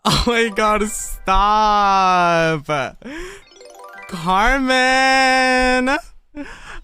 Oh my god, stop. Carmen.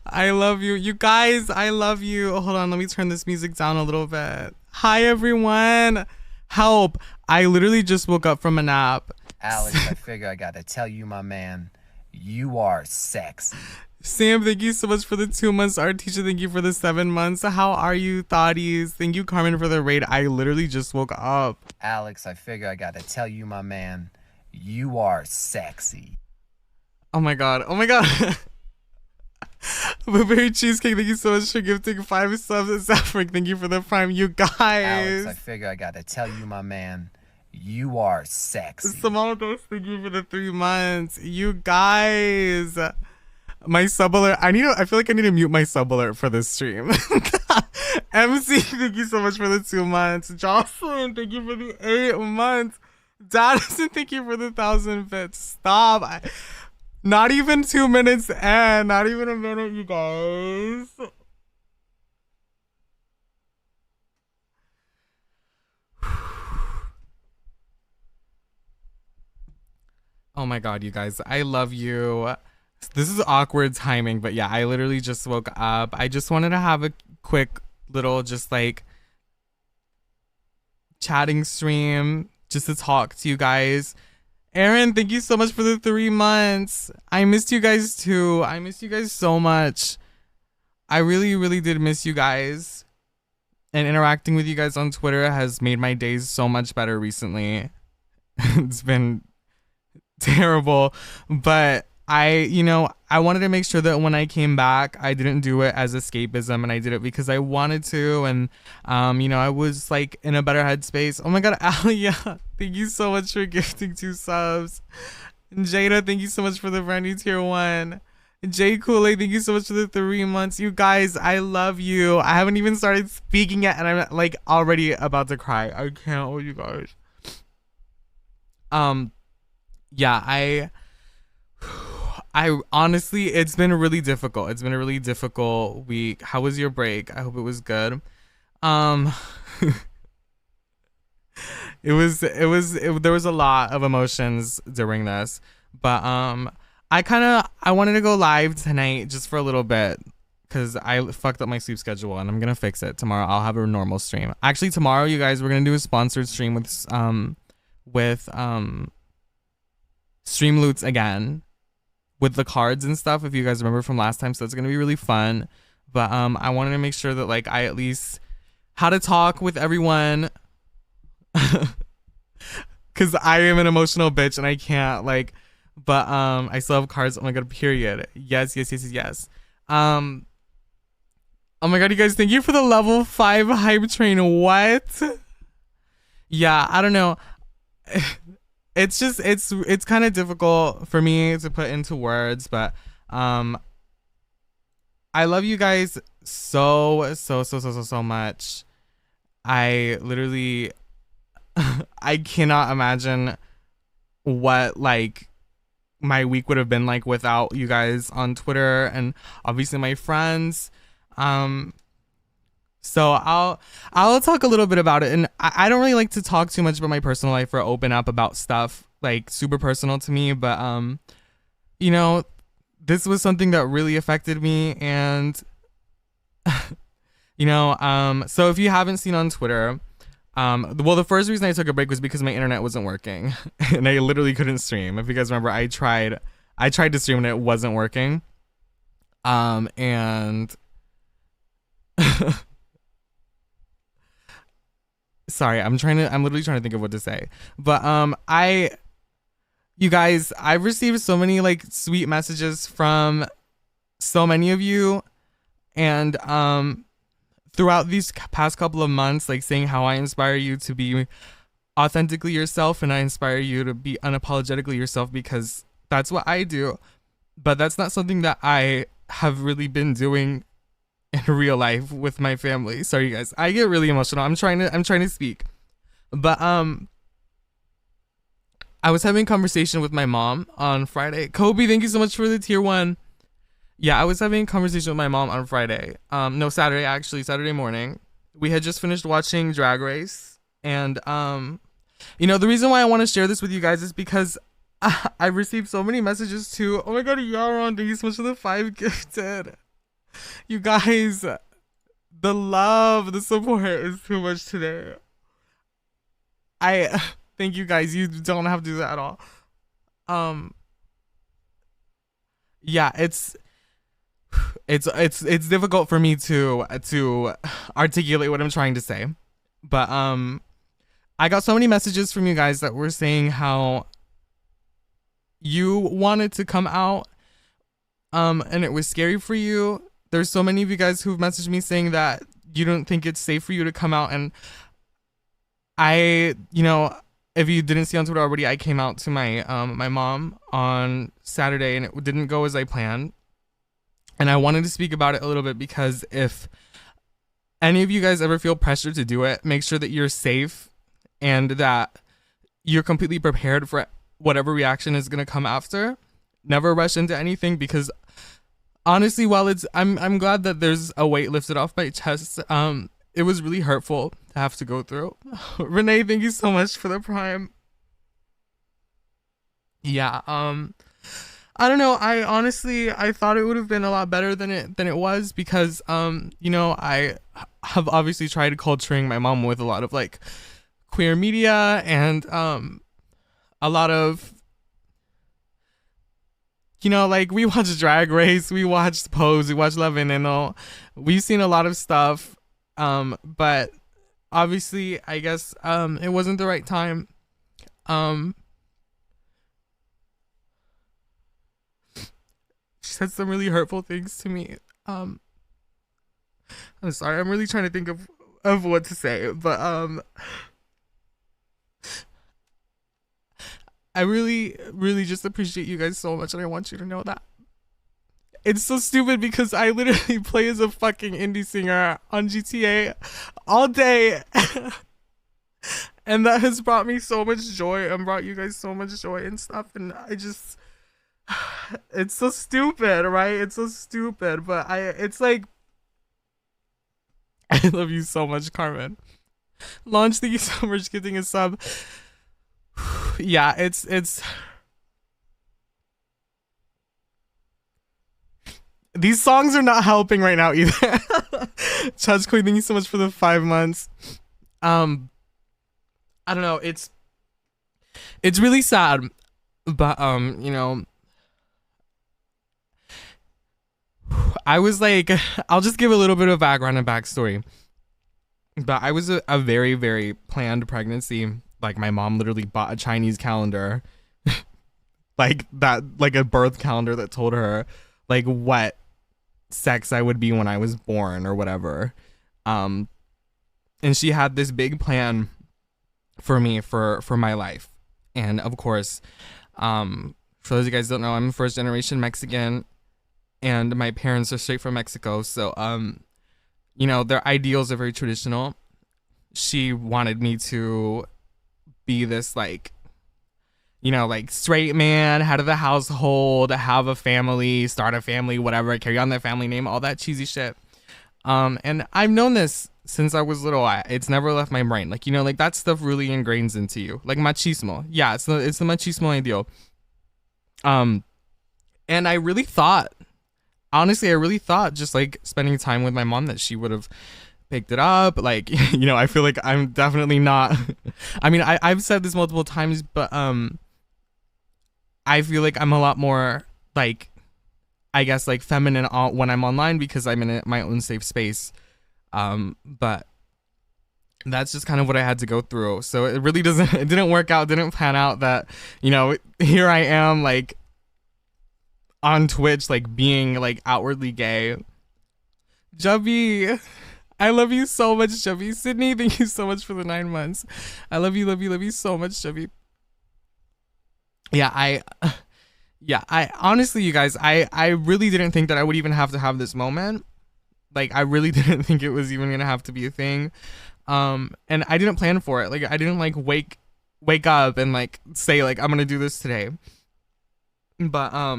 I love you. You guys, I love you. Oh, hold on, let me turn this music down a little bit. Hi everyone. Help. I literally just woke up from a nap. Alex, I figure I gotta tell you, my man, you are sexy. Sam, thank you so much for the 2 months. Art teacher, thank you for the 7 months. How are you, thotties? Thank you, Carmen, for the raid. I literally just woke up. Alex, I figure I gotta tell you, my man, you are sexy. Oh my god. Oh my god. Blueberry Cheesecake, thank you so much for gifting 5 subs. And Zafric, thank you for the prime. You guys. Alex, I figure I gotta tell you, my man, you are sexy. Samalados, thank you for the 3 months. You guys. My sub alert. I feel like I need to mute my sub alert for this stream. MC, thank you so much for the 2 months. Jocelyn, thank you for the 8 months. Dadison, thank you for the 1,000 bits. Stop. Not even 2 minutes and not even a minute, you guys. Oh my god, you guys. I love you. This is awkward timing, but yeah, I literally just woke up. I just wanted to have a quick little just like chatting stream just to talk to you guys. Aaron, thank you so much for the 3 months. I missed you guys too. I miss you guys so much. I really, really did miss you guys. And interacting with you guys on Twitter has made my days so much better recently. It's been terrible, but I wanted to make sure that when I came back, I didn't do it as escapism, and I did it because I wanted to, and I was like in a better headspace. Oh my god, Alia, thank you so much for gifting 2 subs. And Jada, thank you so much for the brand new tier 1. Jay Kool-Aid, thank you so much for the 3 months. You guys, I love you. I haven't even started speaking yet, and I'm like already about to cry. I can't with you guys. Yeah, I honestly, it's been really difficult. It's been a really difficult week. How was your break? I hope it was good. There was a lot of emotions during this, but I wanted to go live tonight just for a little bit because I fucked up my sleep schedule and I'm gonna fix it tomorrow. I'll have a normal stream. Actually, tomorrow, you guys, we're gonna do a sponsored stream with Stream Loots again, with the cards and stuff, if you guys remember from last time. So it's gonna be really fun. But I wanted to make sure that like I at least had to talk with everyone, because I am an emotional bitch and I can't like. But I still have cards. Oh my god, period. Yes. Oh my god, you guys, thank you for the level 5 hype train. What? Yeah, I don't know. It's just it's kind of difficult for me to put into words, but I love you guys so much. I literally I cannot imagine what like my week would have been like without you guys on Twitter and obviously my friends. So I'll talk a little bit about it, and I don't really like to talk too much about my personal life or open up about stuff like super personal to me, but this was something that really affected me, and so if you haven't seen on Twitter, well, the first reason I took a break was because my internet wasn't working and I literally couldn't stream. If you guys remember, I tried to stream and it wasn't working, and sorry, I'm literally trying to think of what to say. But you guys, I've received so many like sweet messages from so many of you, and throughout these past couple of months, like saying how I inspire you to be authentically yourself and I inspire you to be unapologetically yourself, because that's what I do. But that's not something that I have really been doing in real life with my family. Sorry, you guys. I get really emotional. I'm trying to speak. But I was having a conversation with my mom on Friday. Kobe, thank you so much for the tier 1. Yeah, I was having a conversation with my mom on Friday. No, Saturday, actually, Saturday morning. We had just finished watching Drag Race, and You know, the reason why I want to share this with you guys is because I received so many messages too. Oh my god, Yaron, thank you so much for the 5 gifted. You guys, the love, the support is too much today. I thank you guys. You don't have to do that at all. Um, yeah, it's difficult for me to articulate what I'm trying to say, but I got so many messages from you guys that were saying how you wanted to come out, and it was scary for you. There's so many of you guys who've messaged me saying that you don't think it's safe for you to come out, and I, you know, if you didn't see on Twitter already, I came out to my mom on Saturday, and it didn't go as I planned. And I wanted to speak about it a little bit because if any of you guys ever feel pressure to do it, make sure that you're safe and that you're completely prepared for whatever reaction is going to come after. Never rush into anything because honestly, while I'm glad that there's a weight lifted off my chest, it was really hurtful to have to go through. Renee, thank you so much for the prime. Yeah, I don't know. I thought it would have been a lot better than it was because you know, I have obviously tried culturing my mom with a lot of like queer media and a lot of, you know, like we watched Drag Race, we watched Pose, we watched Love and all. We've seen a lot of stuff, but obviously I guess it wasn't the right time. She said some really hurtful things to me. I'm sorry. I'm really trying to think of what to say, but I really really just appreciate you guys so much, and I want you to know that. It's so stupid because I literally play as a fucking indie singer on GTA all day. And that has brought me so much joy and brought you guys so much joy and stuff, and I just it's so stupid, right? It's so stupid, but it's like I love you so much, Carmen. Launch, thank you so much for getting a sub. Yeah, it's these songs are not helping right now either. Chud's Queen, thank you so much for the 5 months. I don't know, it's really sad, but you know, I was like, I'll just give a little bit of background and backstory. But I was a very, very planned pregnancy. Like my mom literally bought a Chinese calendar, like that, like a birth calendar that told her like what sex I would be when I was born or whatever. And she had this big plan for me for my life. And of course, for those of you guys who don't know, I'm first generation Mexican. And my parents are straight from Mexico, so you know, their ideals are very traditional. She wanted me to be this like, you know, like straight man, head of the household, have a family, start a family, whatever, carry on their family name, all that cheesy shit. And I've known this since I was little. It's never left my brain. Like, you know, like that stuff really ingrains into you, like machismo. Yeah, it's the machismo ideal. And I really thought. Honestly, I really thought just like spending time with my mom that she would have picked it up. Like, you know, I feel like I'm definitely not. I mean, I've said this multiple times, but I feel like I'm a lot more like, I guess like feminine when I'm online because I'm in my own safe space. But that's just kind of what I had to go through. So it really it didn't work out, didn't pan out that, you know, here I am like on Twitch, like being like outwardly gay. Jubby, I love you so much, Jubby. Sydney, thank you so much for the 9 months. I love you, love you, love you so much, Jubby. Yeah, I honestly, you guys, I really didn't think that I would even have to have this moment. Like, I really didn't think it was even gonna have to be a thing. And I didn't plan for it. Like, I didn't like wake up and like say like I'm gonna do this today. But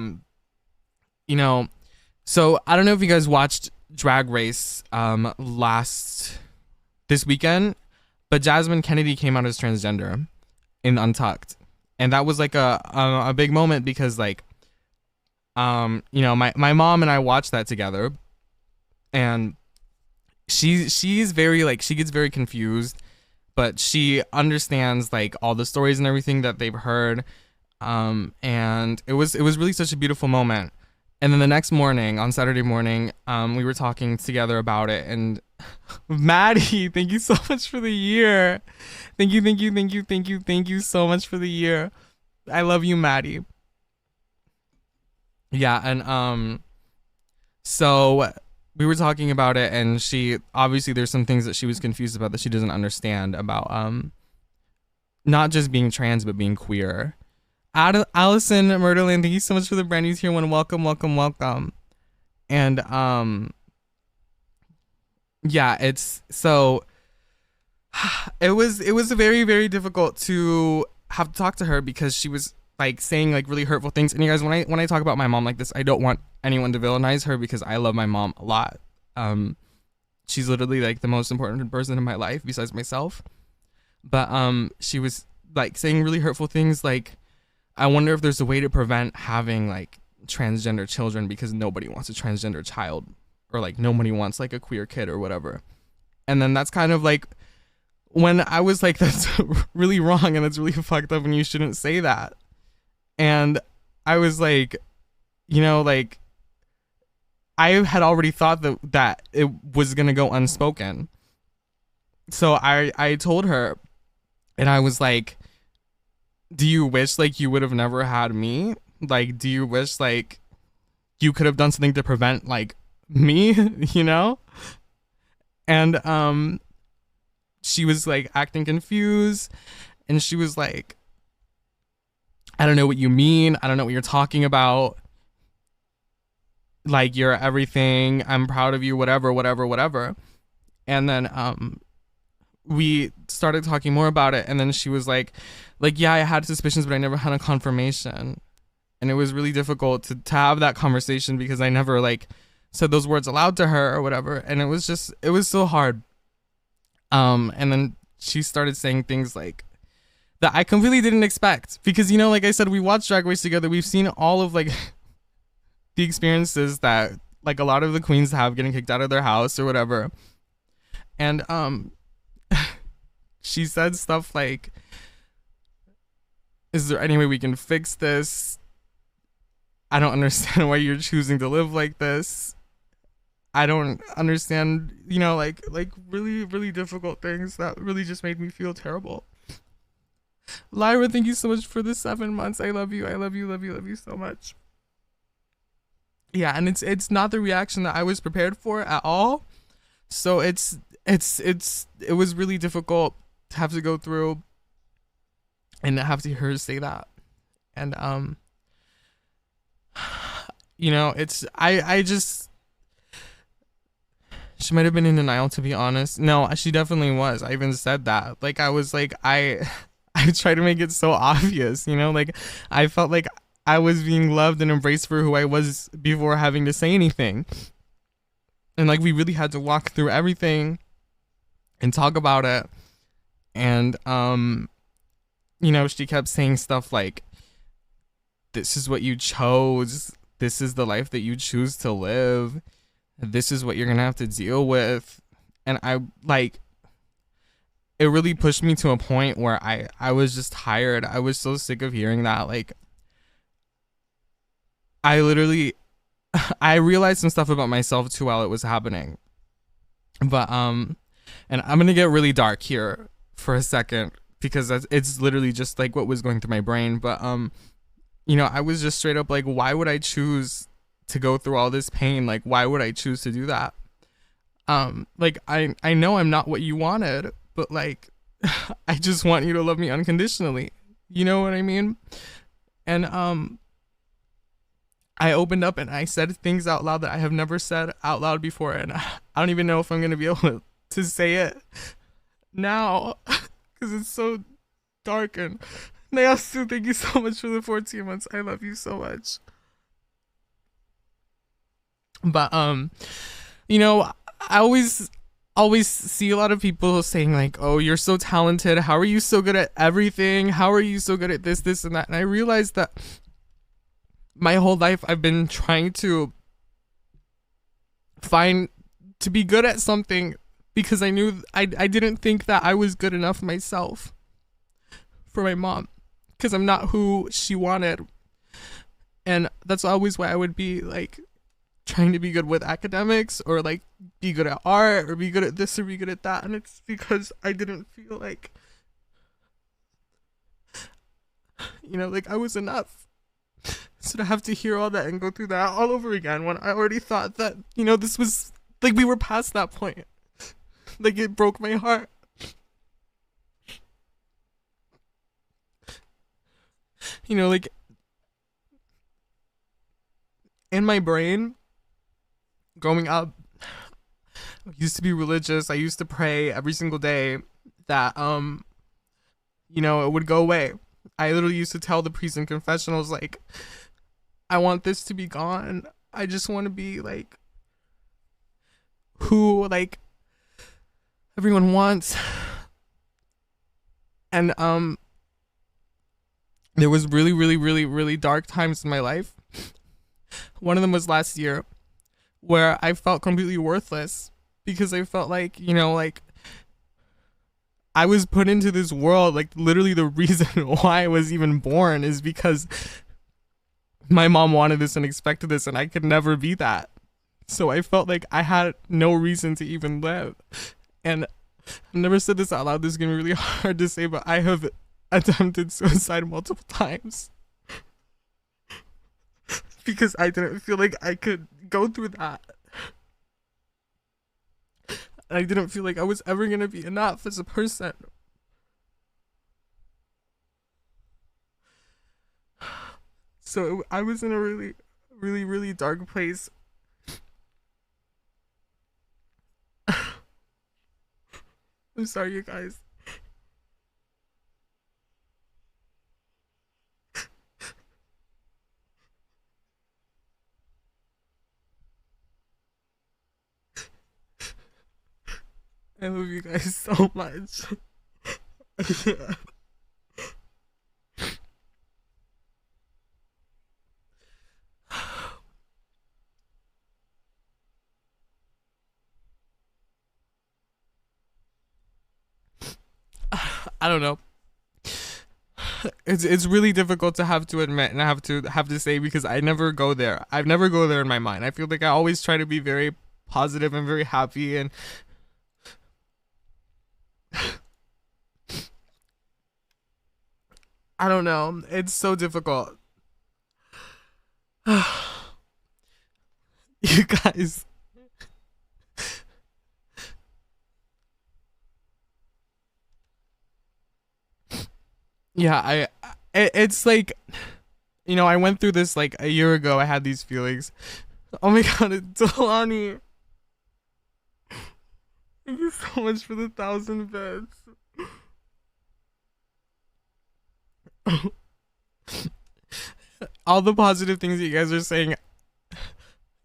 you know, so I don't know if you guys watched Drag Race this weekend, but Jasmine Kennedy came out as transgender. in Untucked. And that was like a big moment because like you know, my mom and I watched that together, and she's very like, she gets very confused, but she understands like all the stories and everything that they've heard. And it was really such a beautiful moment. And then the next morning, on Saturday morning, we were talking together about it, and Maddie, thank you so much for the year. Thank you so much for the year. I love you, Maddie. Yeah, and so we were talking about it, and she obviously, there's some things that she was confused about, that she doesn't understand about not just being trans but being queer. Allison Murderland, thank you so much for the brand new tier one. Welcome. And yeah, it's so it was very, very difficult to have to talk to her, because she was like saying like really hurtful things. And you guys, when I talk about my mom like this, I don't want anyone to villainize her, because I love my mom a lot. She's literally like the most important person in my life besides myself. But she was like saying really hurtful things, like, I wonder if there's a way to prevent having like transgender children, because nobody wants a transgender child, or like nobody wants like a queer kid or whatever. And then that's kind of like when I was like, that's really wrong and that's really fucked up and you shouldn't say that. And I was like, you know, like, I had already thought that it was gonna go unspoken. So I told her, and I was like, do you wish like you would have never had me? Like, do you wish like you could have done something to prevent like me, you know? And she was like acting confused, and she was like, I don't know what you mean. I don't know what you're talking about. Like, you're everything. I'm proud of you, whatever. And then we started talking more about it, and then she was like, yeah, I had suspicions, but I never had a confirmation. And it was really difficult to have that conversation, because I never like said those words aloud to her or whatever. And it was so hard. And then she started saying things like that I completely didn't expect, because, you know, like I said, we watched Drag Race together. We've seen all of like the experiences that like a lot of the queens have, getting kicked out of their house or whatever. And she said stuff like, is there any way we can fix this? I don't understand why you're choosing to live like this. I don't understand, you know, like really, really difficult things that really just made me feel terrible. Lyra, thank you so much for the 7 months. I love you so much. Yeah, and it's not the reaction that I was prepared for at all. So it was really difficult to have to go through and have to hear her say that. And you know, I just, she might have been in denial, to be honest. No, she definitely was. I even said that. Like, I was like, I tried to make it so obvious, you know? Like, I felt like I was being loved and embraced for who I was before having to say anything. And like, we really had to walk through everything and talk about it. And you know, she kept saying stuff like, this is what you chose. This is the life that you choose to live. This is what you're gonna have to deal with. And I like, it really pushed me to a point where I was just tired. I was so sick of hearing that. Like, I literally I realized some stuff about myself too while it was happening. But and I'm gonna get really dark here for a second, because it's literally just like what was going through my brain. But you know, I was just straight up like, why would I choose to go through all this pain? Like, why would I choose to do that? Like, I know I'm not what you wanted, but like, I just want you to love me unconditionally. You know what I mean? And I opened up and I said things out loud that I have never said out loud before, and I don't even know if I'm gonna be able to say it now, because it's so dark. And Nayasu, thank you so much for the 14 months. I love you so much. But you know, I always always see a lot of people saying like, "Oh, you're so talented. How are you so good at everything? How are you so good at this, and that?" And I realized that my whole life I've been trying to find to be good at something because I knew I didn't think that I was good enough myself for my mom because I'm not who she wanted. And that's always why I would be like trying to be good with academics or like be good at art or be good at this or be good at that. And it's because I didn't feel like, like I was enough. So to have to hear all that and go through that all over again when I already thought that, this was like we were past that point. Like it broke my heart. Like in my brain, growing up, I used to be religious. I used to pray every single day that it would go away. I literally used to tell the priest in confessionals like, I want this to be gone. I just want to be like who like everyone wants. And there was really, really, really, really dark times in my life. One of them was last year where I felt completely worthless because I felt like, like I was put into this world. Like literally the reason why I was even born is because my mom wanted this and expected this and I could never be that. So I felt like I had no reason to even live. And I've never said this out loud. This is going to be really hard to say, but I have attempted suicide multiple times because I didn't feel like I could go through that. I didn't feel like I was ever going to be enough as a person. So I was in a really, really, really dark place. I'm sorry, you guys. I love you guys so much. Yeah. I don't know. It's really difficult to have to admit and I have to say because I never go there. I've never go there in my mind. I feel like I always try to be very positive and very happy and I don't know. It's so difficult. You guys. Yeah, it's like I went through this like a year ago. I had these feelings. Oh my god, Delani. Thank you so much for the 1,000 bits. All the positive things that you guys are saying.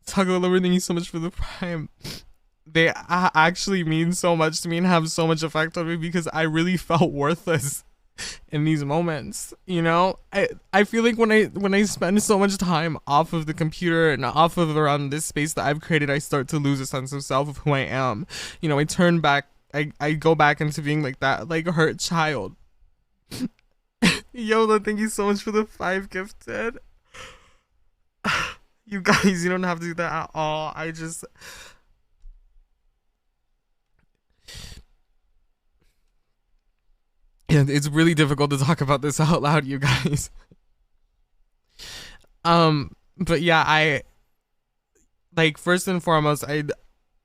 Taco Lover, thank you so much for the prime. They actually mean so much to me and have so much effect on me because I really felt worthless in these moments. I feel like when I spend so much time off of the computer and off of around this space that I've created, I start to lose a sense of self of who I am. I turn back. I go back into being like that like hurt child. Yola, thank you so much for the 5 gifted. You guys, you don't have to do that at all. Yeah, it's really difficult to talk about this out loud, you guys. But yeah, I like first and foremost,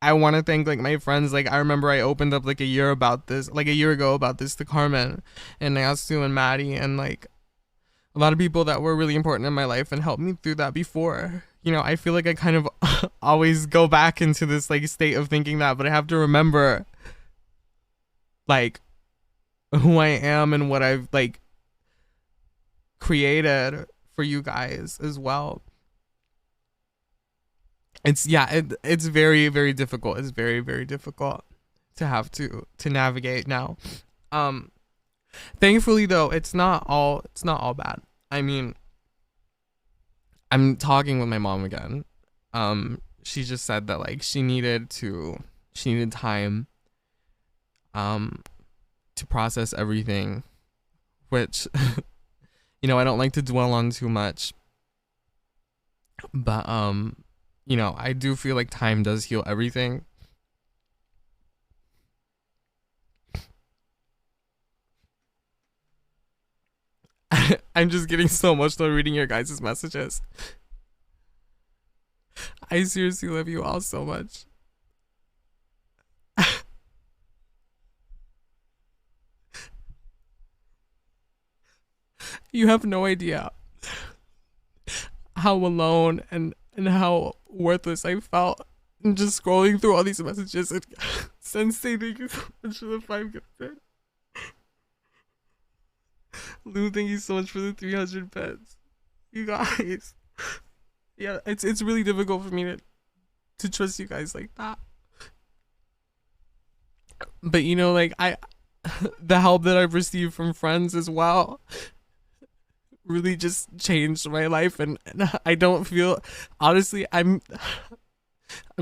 I want to thank like my friends. Like I remember I opened up like a year ago about this to Carmen and Nasu and Maddie and like a lot of people that were really important in my life and helped me through that before. I feel like I kind of always go back into this like state of thinking that, but I have to remember like who I am and what I've like created for you guys as well. It's very, very difficult. It's very, very difficult. to have to navigate now. Um Thankfully though, it's not all bad. I mean, I'm talking with my mom again. She just said that like she needed time um to process everything, which I don't like to dwell on too much, but I do feel like time does heal everything. I'm just getting so emotional reading your guys' messages. I seriously love you all so much. You have no idea how alone and how worthless I felt. And just scrolling through all these messages and Sensei, thank you so much for the 5 gifted. Lou, thank you so much for the 300 bits. You guys. Yeah, it's really difficult for me to trust you guys like that. But like the help that I've received from friends as well really just changed my life, and I don't feel, honestly, I'm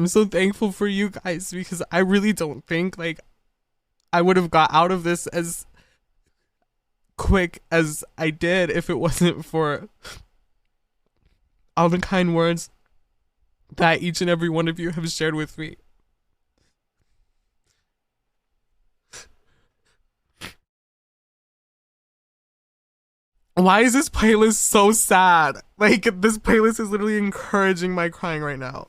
so thankful for you guys, because I really don't think like I would have got out of this as quick as I did if it wasn't for all the kind words that each and every one of you have shared with me. Why is this playlist so sad? Like, this playlist is literally encouraging my crying right now.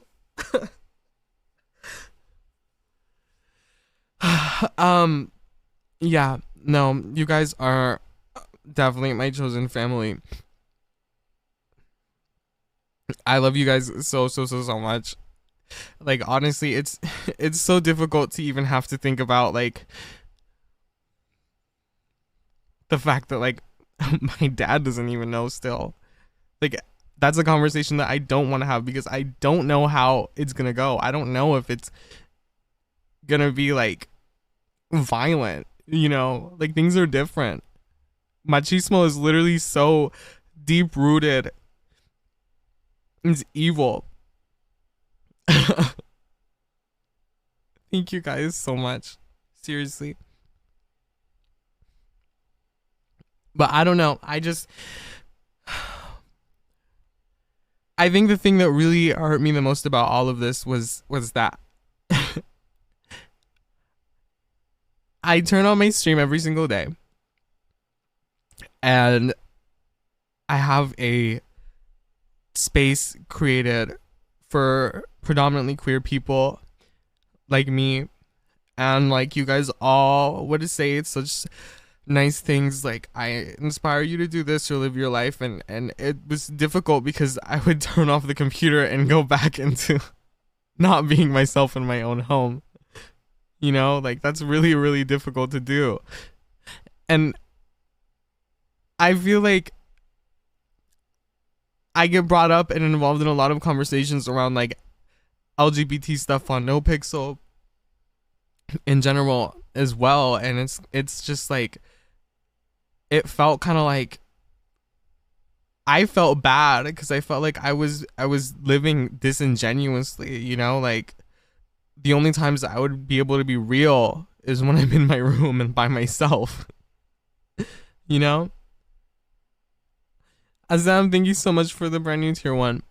um, yeah, no, you guys are definitely my chosen family. I love you guys so much. Like, honestly, it's so difficult to even have to think about like the fact that like my dad doesn't even know still. Like, that's a conversation that I don't want to have, because I don't know how it's gonna go. I don't know if it's gonna be like violent, like things are different. Machismo is literally so deep rooted. It's evil. Thank you guys so much. Seriously. But I don't know. I think the thing that really hurt me the most about all of this was that I turn on my stream every single day, and I have a space created for predominantly queer people like me, and like you guys all would say it's such nice things like I inspire you to do this or live your life, and it was difficult because I would turn off the computer and go back into not being myself in my own home. Like that's really, really difficult to do. And I feel like I get brought up and involved in a lot of conversations around like LGBT stuff on No Pixel in general as well, and it's just like it felt kind of like I felt bad because I felt like I was living disingenuously, like the only times I would be able to be real is when I'm in my room and by myself. you know Azam, thank you so much for the brand new tier 1.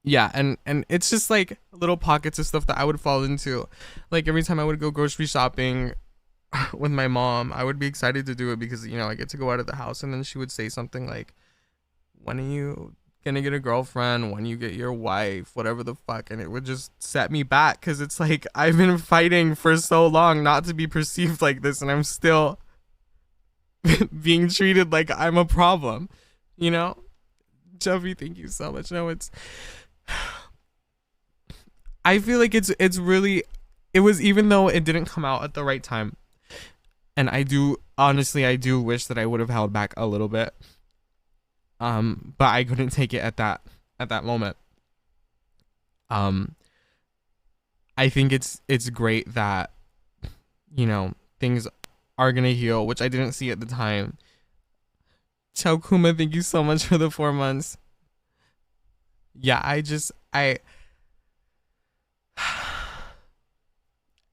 Yeah, and it's just like little pockets of stuff that I would fall into. Like every time I would go grocery shopping with my mom, I would be excited to do it because I get to go out of the house, and then she would say something like, when are you gonna get a girlfriend, when you get your wife, whatever the fuck, and it would just set me back, because it's like I've been fighting for so long not to be perceived like this, and I'm still being treated like I'm a problem. Jeffy, thank you so much. No, I feel like it's really, it was, even though it didn't come out at the right time, and I do wish that I would have held back a little bit, but I couldn't take it at that moment. I think it's great that, you know, things are gonna heal, which I didn't see at the time. Chow Kuma, thank you so much for the 4 months. Yeah, I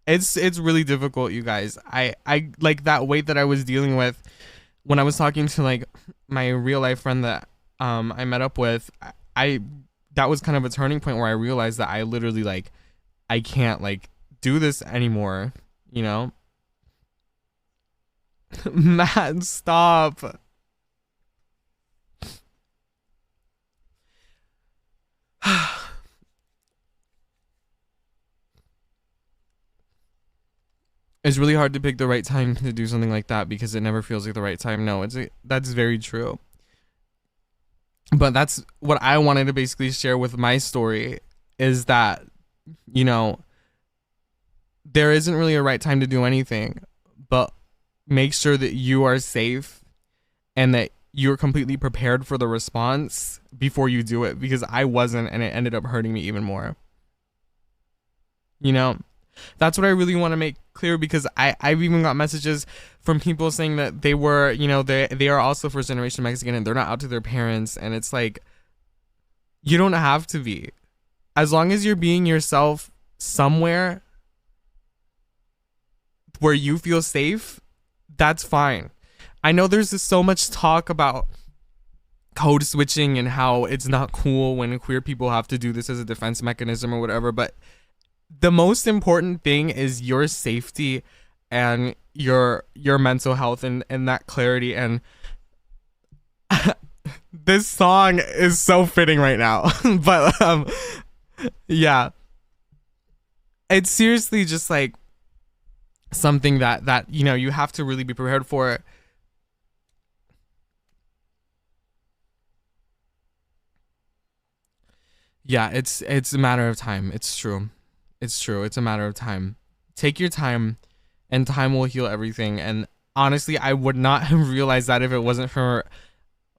it's really difficult, you guys. I like that weight that I was dealing with when I was talking to like my real life friend that I met up with. I that was kind of a turning point where I realized that I literally like I can't like do this anymore, you know? Matt, stop. It's really hard to pick the right time to do something like that because it never feels like the right time. No, that's very true. But that's what I wanted to basically share with my story is that, you know, there isn't really a right time to do anything, but make sure that you are safe and that you're completely prepared for the response before you do it, because I wasn't, and it ended up hurting me even more. You know, that's what I really want to make clear, because I've even got messages from people saying that they were, you know, they are also first generation Mexican and they're not out to their parents, and it's like, you don't have to be. As long as you're being yourself somewhere where you feel safe, that's fine. I know there's just so much talk about code switching and how it's not cool when queer people have to do this as a defense mechanism or whatever, but the most important thing is your safety and your mental health and that clarity. And this song is so fitting right now. But yeah, it's seriously just like something that you know, you have to really be prepared for. Yeah, it's a matter of time. It's true. It's true. It's a matter of time. Take your time, and time will heal everything. And honestly, I would not have realized that if it wasn't for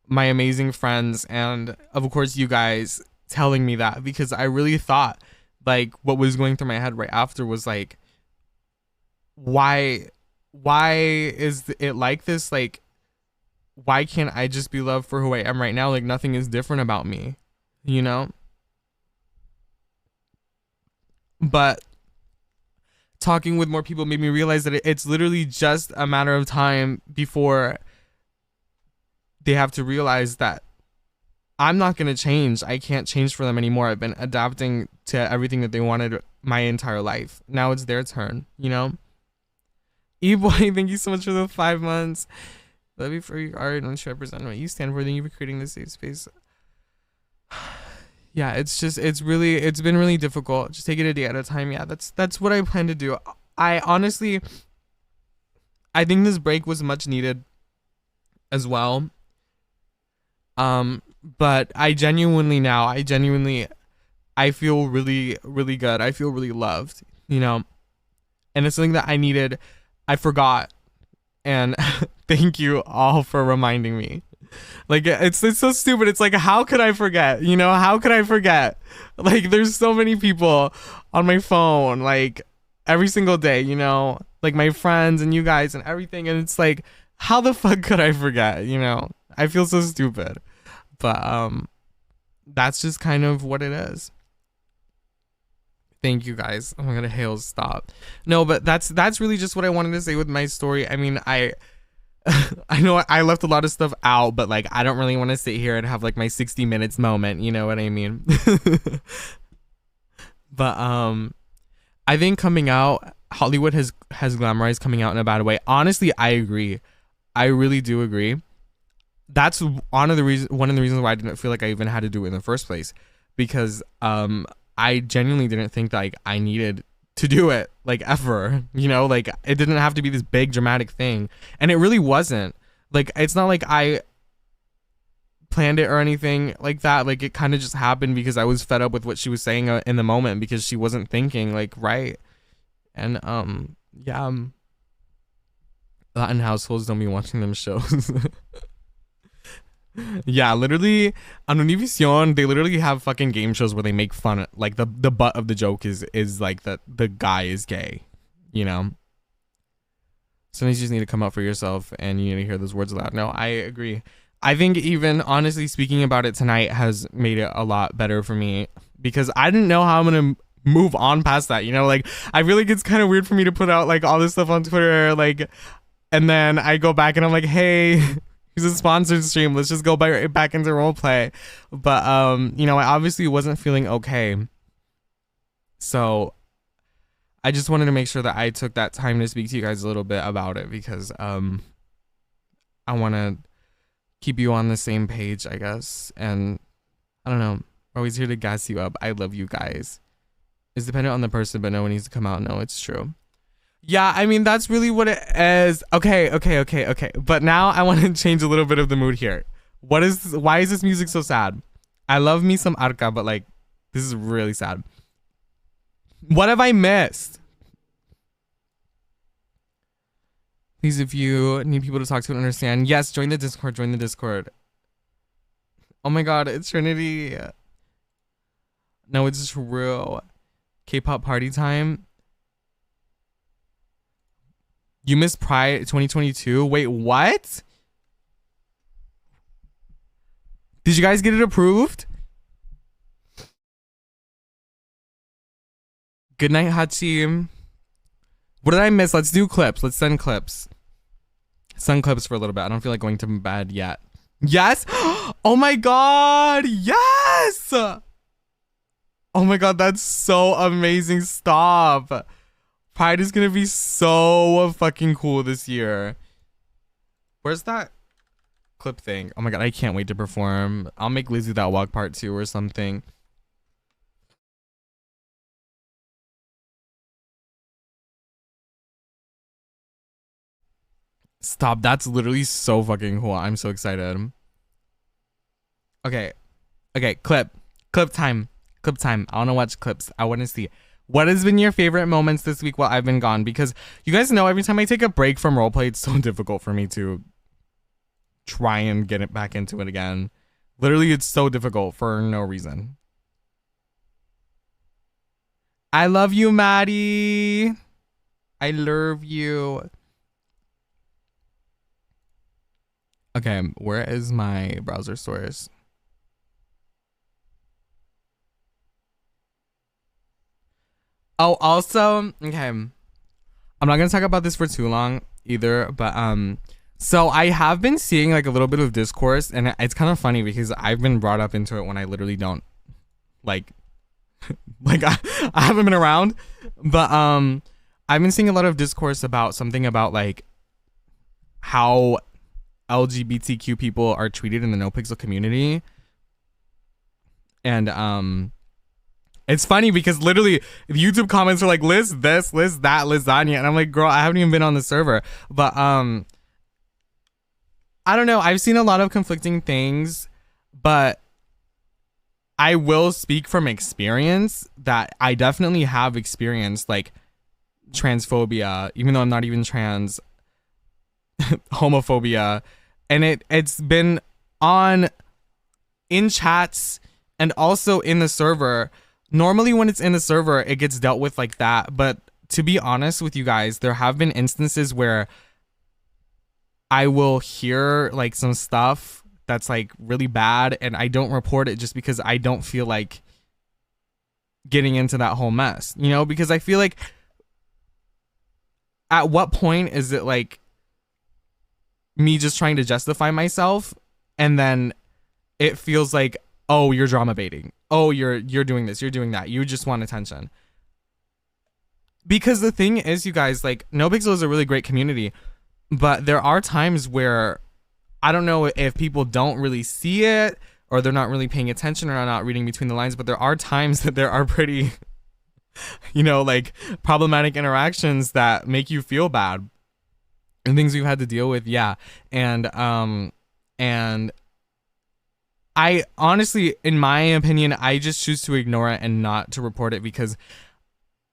my amazing friends and of course you guys telling me that, because I really thought like what was going through my head right after was like, why is it like this? Like, why can't I just be loved for who I am right now? Like, nothing is different about me, you know? But talking with more people made me realize that it's literally just a matter of time before they have to realize that I'm not going to change. I can't change for them anymore. I've been adapting to everything that they wanted my entire life. Now it's their turn, you know? E-boy, thank you so much for the 5 months. Love you for your art and to represent what you stand for. Thank you for creating this safe space. Yeah, it's been really difficult. Just take it a day at a time. Yeah, that's what I plan to do. I honestly, I think this break was much needed as well. But I genuinely, I feel really, really good. I feel really loved, you know, and it's something that I needed. I forgot, and thank you all for reminding me. Like, it's so stupid. It's like, how could I forget? You know, how could I forget? Like, there's so many people on my phone, like every single day, you know, like my friends and you guys and everything. And it's like, how the fuck could I forget? You know, I feel so stupid, but that's just kind of what it is. Thank you guys. Oh my god, Hales, stop. No, but that's really just what I wanted to say with my story. I mean, I know I left a lot of stuff out, but like I don't really want to sit here and have like my 60 minutes moment, you know what I mean? But I think coming out, Hollywood has glamorized coming out in a bad way. Honestly, I agree. I really do agree. That's one of the reasons why I didn't feel like I even had to do it in the first place, because I genuinely didn't think that like I needed to do it, like, ever, you know, like it didn't have to be this big dramatic thing, and it really wasn't. Like, it's not like I planned it or anything like that. Like, it kind of just happened because I was fed up with what she was saying in the moment, because she wasn't thinking like right. And yeah, Latin households don't be watching them shows. Yeah, literally on Univision, they literally have fucking game shows where they make fun, like the butt of the joke is like that the guy is gay, you know. Sometimes you just need to come out for yourself and you need to hear those words aloud. No, I agree. I think even honestly speaking about it tonight has made it a lot better for me because I didn't know how I'm gonna move on past that. You know, like I feel like it's kind of weird for me to put out like all this stuff on Twitter, like, and then I go back and I'm like, hey, here's a sponsored stream. Let's just go back into roleplay. But you know, I obviously wasn't feeling okay, so I just wanted to make sure that I took that time to speak to you guys a little bit about it because I want to keep you on the same page, I guess. And I don't know, always here to gas you up. I love you guys. It's dependent on the person, but no one needs to come out. No, it's true. Yeah, I mean, that's really what it is. Okay. But now I want to change a little bit of the mood here. Why is this music so sad? I love me some Arca, but like, this is really sad. What have I missed? Please, if you need people to talk to and understand, yes, join the Discord. Oh my god, it's Trinity. No, it's true. K-pop party time. You missed Pride 2022? Wait, what? Did you guys get it approved? Good night, Hachi. What did I miss? Let's do clips. Let's send clips. Send clips for a little bit. I don't feel like going to bed yet. Yes? Oh my god! Yes! Oh my god, that's so amazing. Stop. Pride is gonna be so fucking cool this year. Where's that clip thing? Oh my god, I can't wait to perform. I'll make Lizzie That Walk part 2 or something. Stop, that's literally so fucking cool. I'm so excited. Okay, clip time. I want to watch clips. I want to see what has been your favorite moments this week while I've been gone, because you guys know every time I take a break from roleplay, it's so difficult for me to try and get it back into it again. Literally, it's so difficult for no reason. I love you, Maddie. I love you. Okay, where is my browser source? Oh, also, okay. I'm not gonna talk about this for too long either, but so I have been seeing like a little bit of discourse, and it's kind of funny because I've been brought up into it when I literally don't like I haven't been around, but I've been seeing a lot of discourse about something about like how LGBTQ people are treated in the No Pixel community, and it's funny because literally YouTube comments are like list this, list that, lasagna, and I'm like, girl, I haven't even been on the server. But I don't know. I've seen a lot of conflicting things, but I will speak from experience that I definitely have experienced like transphobia, even though I'm not even trans, homophobia, and it's been on in chats and also in the server. Normally when it's in the server, it gets dealt with like that. But to be honest with you guys, there have been instances where I will hear like some stuff that's like really bad and I don't report it just because I don't feel like getting into that whole mess, you know, because I feel like at what point is it like me just trying to justify myself and then it feels like, oh, you're drama baiting. Oh, you're doing this, you're doing that. You just want attention. Because the thing is, you guys, like, No Pixel is a really great community, but there are times where I don't know if people don't really see it or they're not really paying attention or are not reading between the lines, but there are times that there are pretty, you know, like problematic interactions that make you feel bad and things we've had to deal with. Yeah. And I honestly, in my opinion, I just choose to ignore it and not to report it because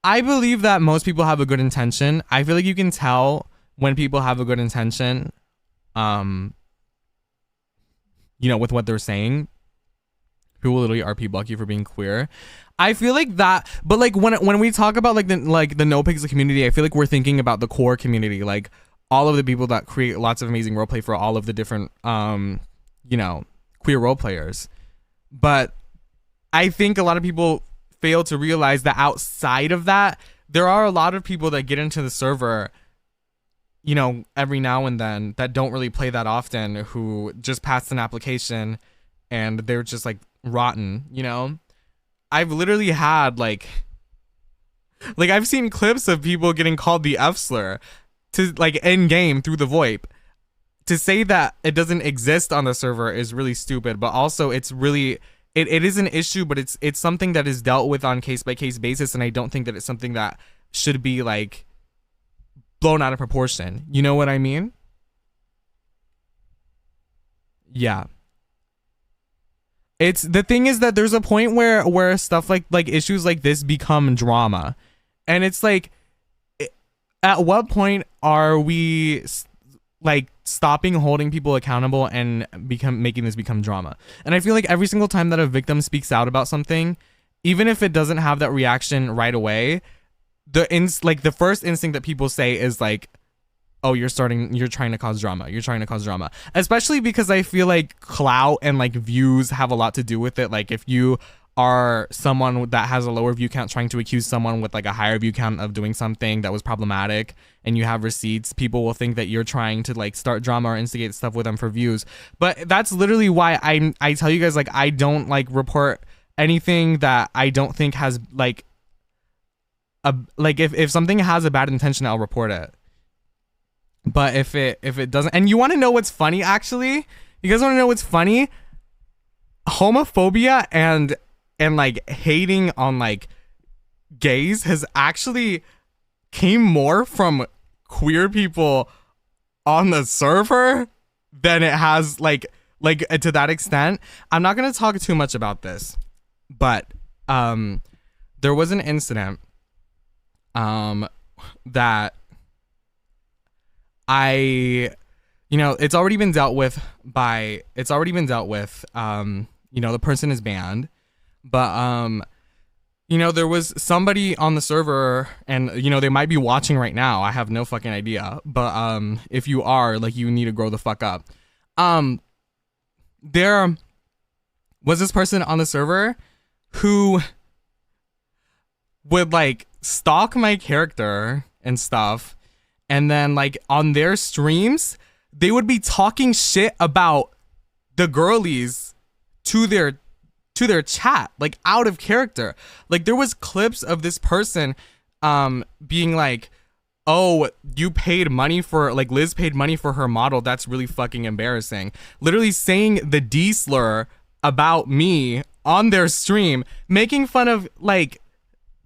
I believe that most people have a good intention. I feel like you can tell when people have a good intention. with what they're saying, who will literally RP block you for being queer. I feel like that, but like when we talk about like the no pixel community, I feel like we're thinking about the core community, like all of the people that create lots of amazing roleplay for all of the different queer role players. But I think a lot of people fail to realize that outside of that, there are a lot of people that get into the server, every now and then, that don't really play that often, who just passed an application and they're just like rotten. I've literally had like I've seen clips of people getting called the F slur to like in game through the VoIP. To say that it doesn't exist on the server is really stupid, but also it's really it is an issue, but it's something that is dealt with on case by case basis, and I don't think that it's something that should be like blown out of proportion. You know what I mean? Yeah. It's the thing is that there's a point where stuff like issues like this become drama, and it's like, at what point are we like stopping holding people accountable and making this become drama? And I feel like every single time that a victim speaks out about something, even if it doesn't have that reaction right away, the first instinct that people say is like, oh, you're trying to cause drama. You're trying to cause drama. Especially because I feel like clout and like views have a lot to do with it. Like if you are someone that has a lower view count trying to accuse someone with like a higher view count of doing something that was problematic, and you have receipts, people will think that you're trying to like start drama or instigate stuff with them for views. But that's literally why I tell you guys, like, I don't like report anything that I don't think has like if something has a bad intention, I'll report it. But if it doesn't, and you want to know what's funny, actually, you guys want to know what's funny? Homophobia and like hating on like gays has actually came more from queer people on the server than it has like to that extent. I'm not gonna talk too much about this, but there was an incident that it's already been dealt with the person is banned, but there was somebody on the server, and they might be watching right now. I have no fucking idea, but if you are, like, you need to grow the fuck up. There was this person on the server who would like stalk my character and stuff, and then like on their streams they would be talking shit about the girlies to their chat, like out of character. Like there was clips of this person being like, oh, you paid money for, like, Liz paid money for her model, that's really fucking embarrassing. Literally saying the D slur about me on their stream, making fun of like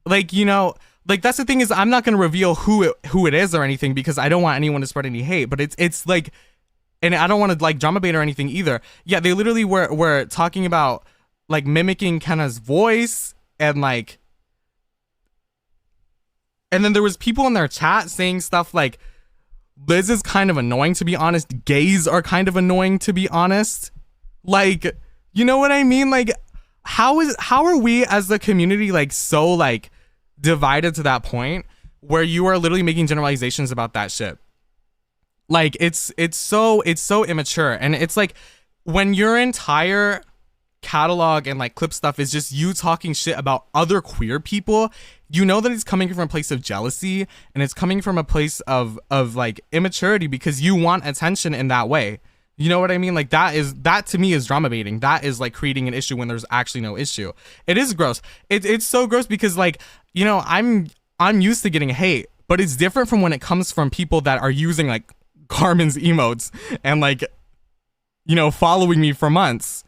that's the thing, is I'm not gonna reveal who it is or anything, because I don't want anyone to spread any hate, but it's like, and I don't want to like drama bait or anything either. Yeah, they literally were talking about like mimicking Kenna's voice, and like, and then there was people in their chat saying stuff like, Liz is kind of annoying, to be honest. Gays are kind of annoying, to be honest. Like, you know what I mean? Like, how are we as the community like so like divided to that point where you are literally making generalizations about that shit? Like, it's so immature. And it's like, when your entire catalog and like clip stuff is just you talking shit about other queer people, you know that it's coming from a place of jealousy, and it's coming from a place of like immaturity, because you want attention in that way. You know what I mean? Like, that to me is drama baiting. That is like creating an issue when there's actually no issue. It is gross. It's so gross, because like, I'm used to getting hate, but it's different from when it comes from people that are using like Carmen's emotes and like, following me for months,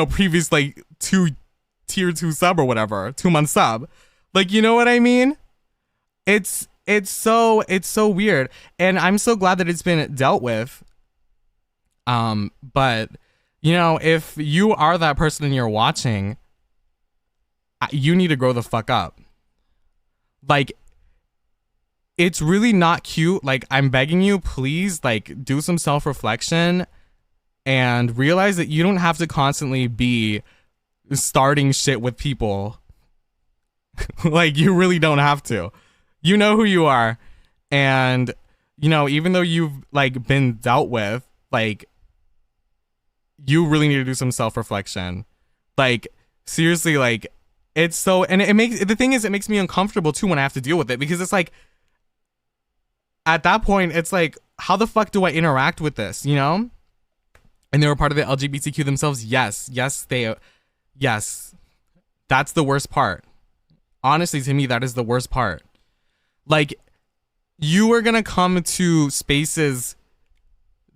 previous like tier 2 sub or whatever, 2-month sub. Like, you know what I mean? It's so weird, and I'm so glad that it's been dealt with. But if you are that person and you're watching, you need to grow the fuck up. Like, it's really not cute. Like, I'm begging you, please, like, do some self-reflection. and realize that you don't have to constantly be starting shit with people. Like, you really don't have to. You know who you are. And, you know, even though you've like been dealt with, like, you really need to do some self-reflection. Like, seriously, like, it's so, and it makes, the thing is, it makes me uncomfortable too when I have to deal with it, because it's like, at that point, it's like, how the fuck do I interact with this, you know? And they were part of the LGBTQ themselves. Yes, that's the worst part. Honestly, to me, that is the worst part. Like, you are gonna come to spaces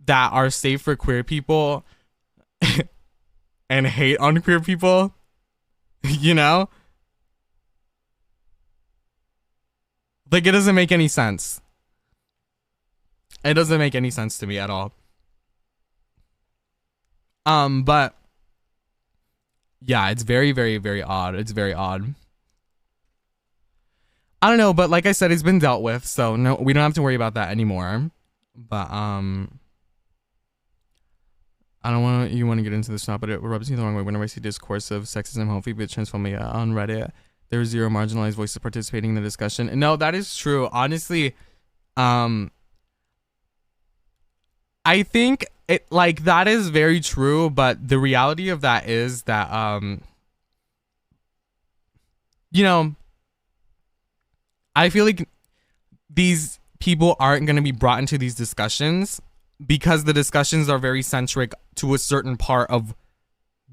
that are safe for queer people and hate on queer people, you know? Like, it doesn't make any sense. It doesn't make any sense to me at all. But yeah, it's very, very, very odd. It's very odd. I don't know, but like I said, it's been dealt with, so no, we don't have to worry about that anymore. But I don't want you want to get into this now, but it rubs me the wrong way whenever I see discourse of sexism, homophobia, transphobia on Reddit. There's zero marginalized voices participating in the discussion. No, that is true. Honestly, I think it, like, that is very true, but the reality of that is that you know, I feel like these people aren't going to be brought into these discussions because the discussions are very centric to a certain part of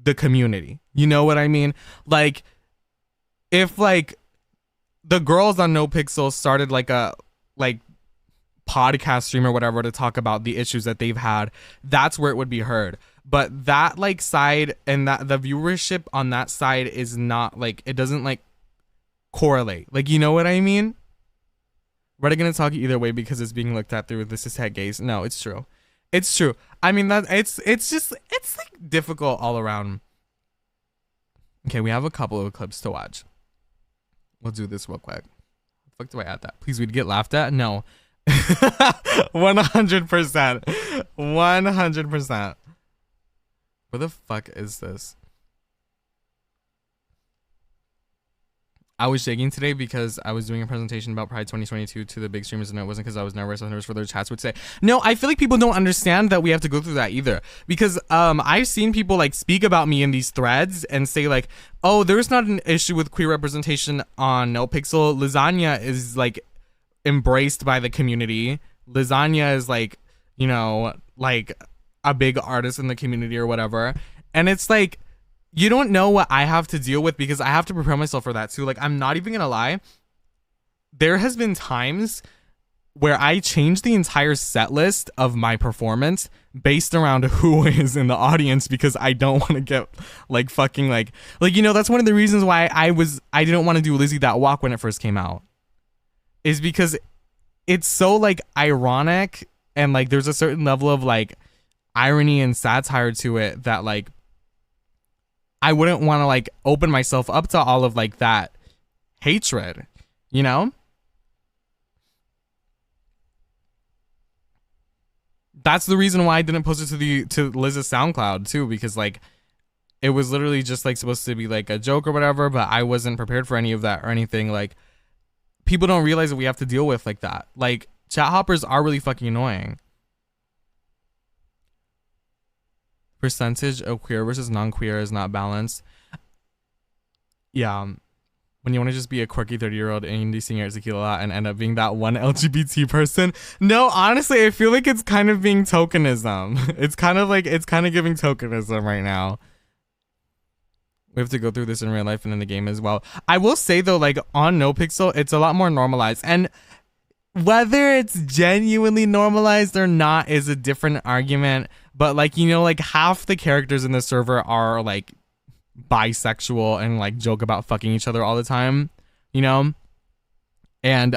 the community. You know what I mean? Like, if like the girls on No Pixel started like a like podcast stream or whatever to talk about the issues that they've had, that's where it would be heard. But that like side and that the viewership on that side is not like, it doesn't like correlate. Like, you know what I mean? Reddit gonna talk either way because it's being looked at through the cishet gaze. No, it's true. It's true. I mean, that it's just, it's like difficult all around. Okay, we have a couple of clips to watch. We'll do this real quick. The fuck do I add that? Please, we'd get laughed at? No. 100%. 100%. Where the fuck is this? I was shaking today because I was doing a presentation about Pride 2022 to the big streamers, and it wasn't because I was nervous. I was nervous for their chats would say. No, I feel like people don't understand that we have to go through that either, because I've seen people like speak about me in these threads and say like, oh, there's not an issue with queer representation on No Pixel. Lasagna is like embraced by the community. Lasagna is like, you know, like a big artist in the community or whatever. And it's like, you don't know what I have to deal with because I have to prepare myself for that too. Like, I'm not even gonna lie. There has been times where I change the entire set list of my performance based around who is in the audience because I don't want to get like fucking like, you know, that's one of the reasons why I didn't want to do Lizzie That Walk when it first came out, is because it's so like ironic and like there's a certain level of like irony and satire to it that like I wouldn't want to like open myself up to all of like that hatred, you know? That's the reason why I didn't post it to Liz's SoundCloud too, because like it was literally just like supposed to be like a joke or whatever, but I wasn't prepared for any of that or anything. Like, people don't realize that we have to deal with like that. Like, chat hoppers are really fucking annoying. Percentage of queer versus non-queer is not balanced. Yeah, when you want to just be a quirky 30-year-old indie singer at Tequila and end up being that one LGBT person. No, honestly, I feel like it's kind of being tokenism. It's kind of giving tokenism right now. We have to go through this in real life and in the game as well. I will say though, like on No Pixel, it's a lot more normalized, and whether it's genuinely normalized or not is a different argument. But like, you know, like half the characters in the server are like bisexual and like joke about fucking each other all the time, you know? And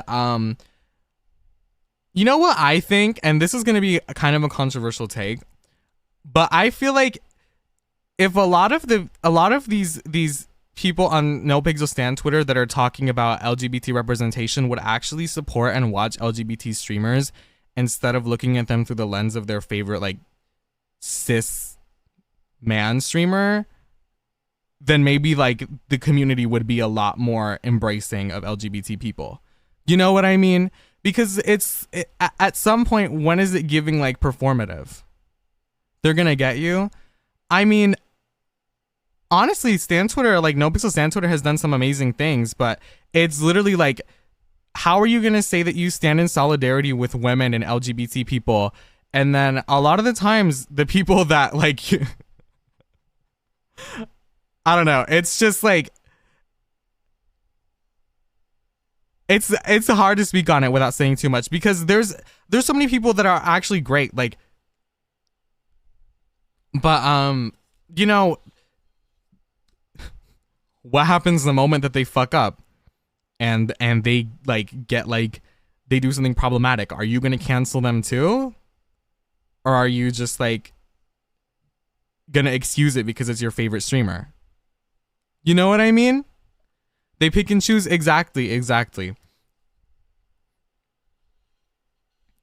you know what I think, and this is going to be kind of a controversial take, but I feel like if a lot of these people on No Pixel Stan Twitter that are talking about LGBT representation would actually support and watch LGBT streamers instead of looking at them through the lens of their favorite like cis man streamer, then maybe like the community would be a lot more embracing of LGBT people. You know what I mean? Because at some point, when is it giving like performative? They're gonna get you. I mean, honestly, Stan Twitter, like NoPixel Stan Twitter has done some amazing things, but it's literally like, how are you gonna say that you stand in solidarity with women and LGBT people, and then a lot of the times the people that like I don't know, it's just like it's hard to speak on it without saying too much, because there's so many people that are actually great, like, but you know, what happens the moment that they fuck up and they like get like they do something problematic? Are you gonna cancel them too, or are you just like gonna excuse it because it's your favorite streamer? You know what I mean? They pick and choose. Exactly.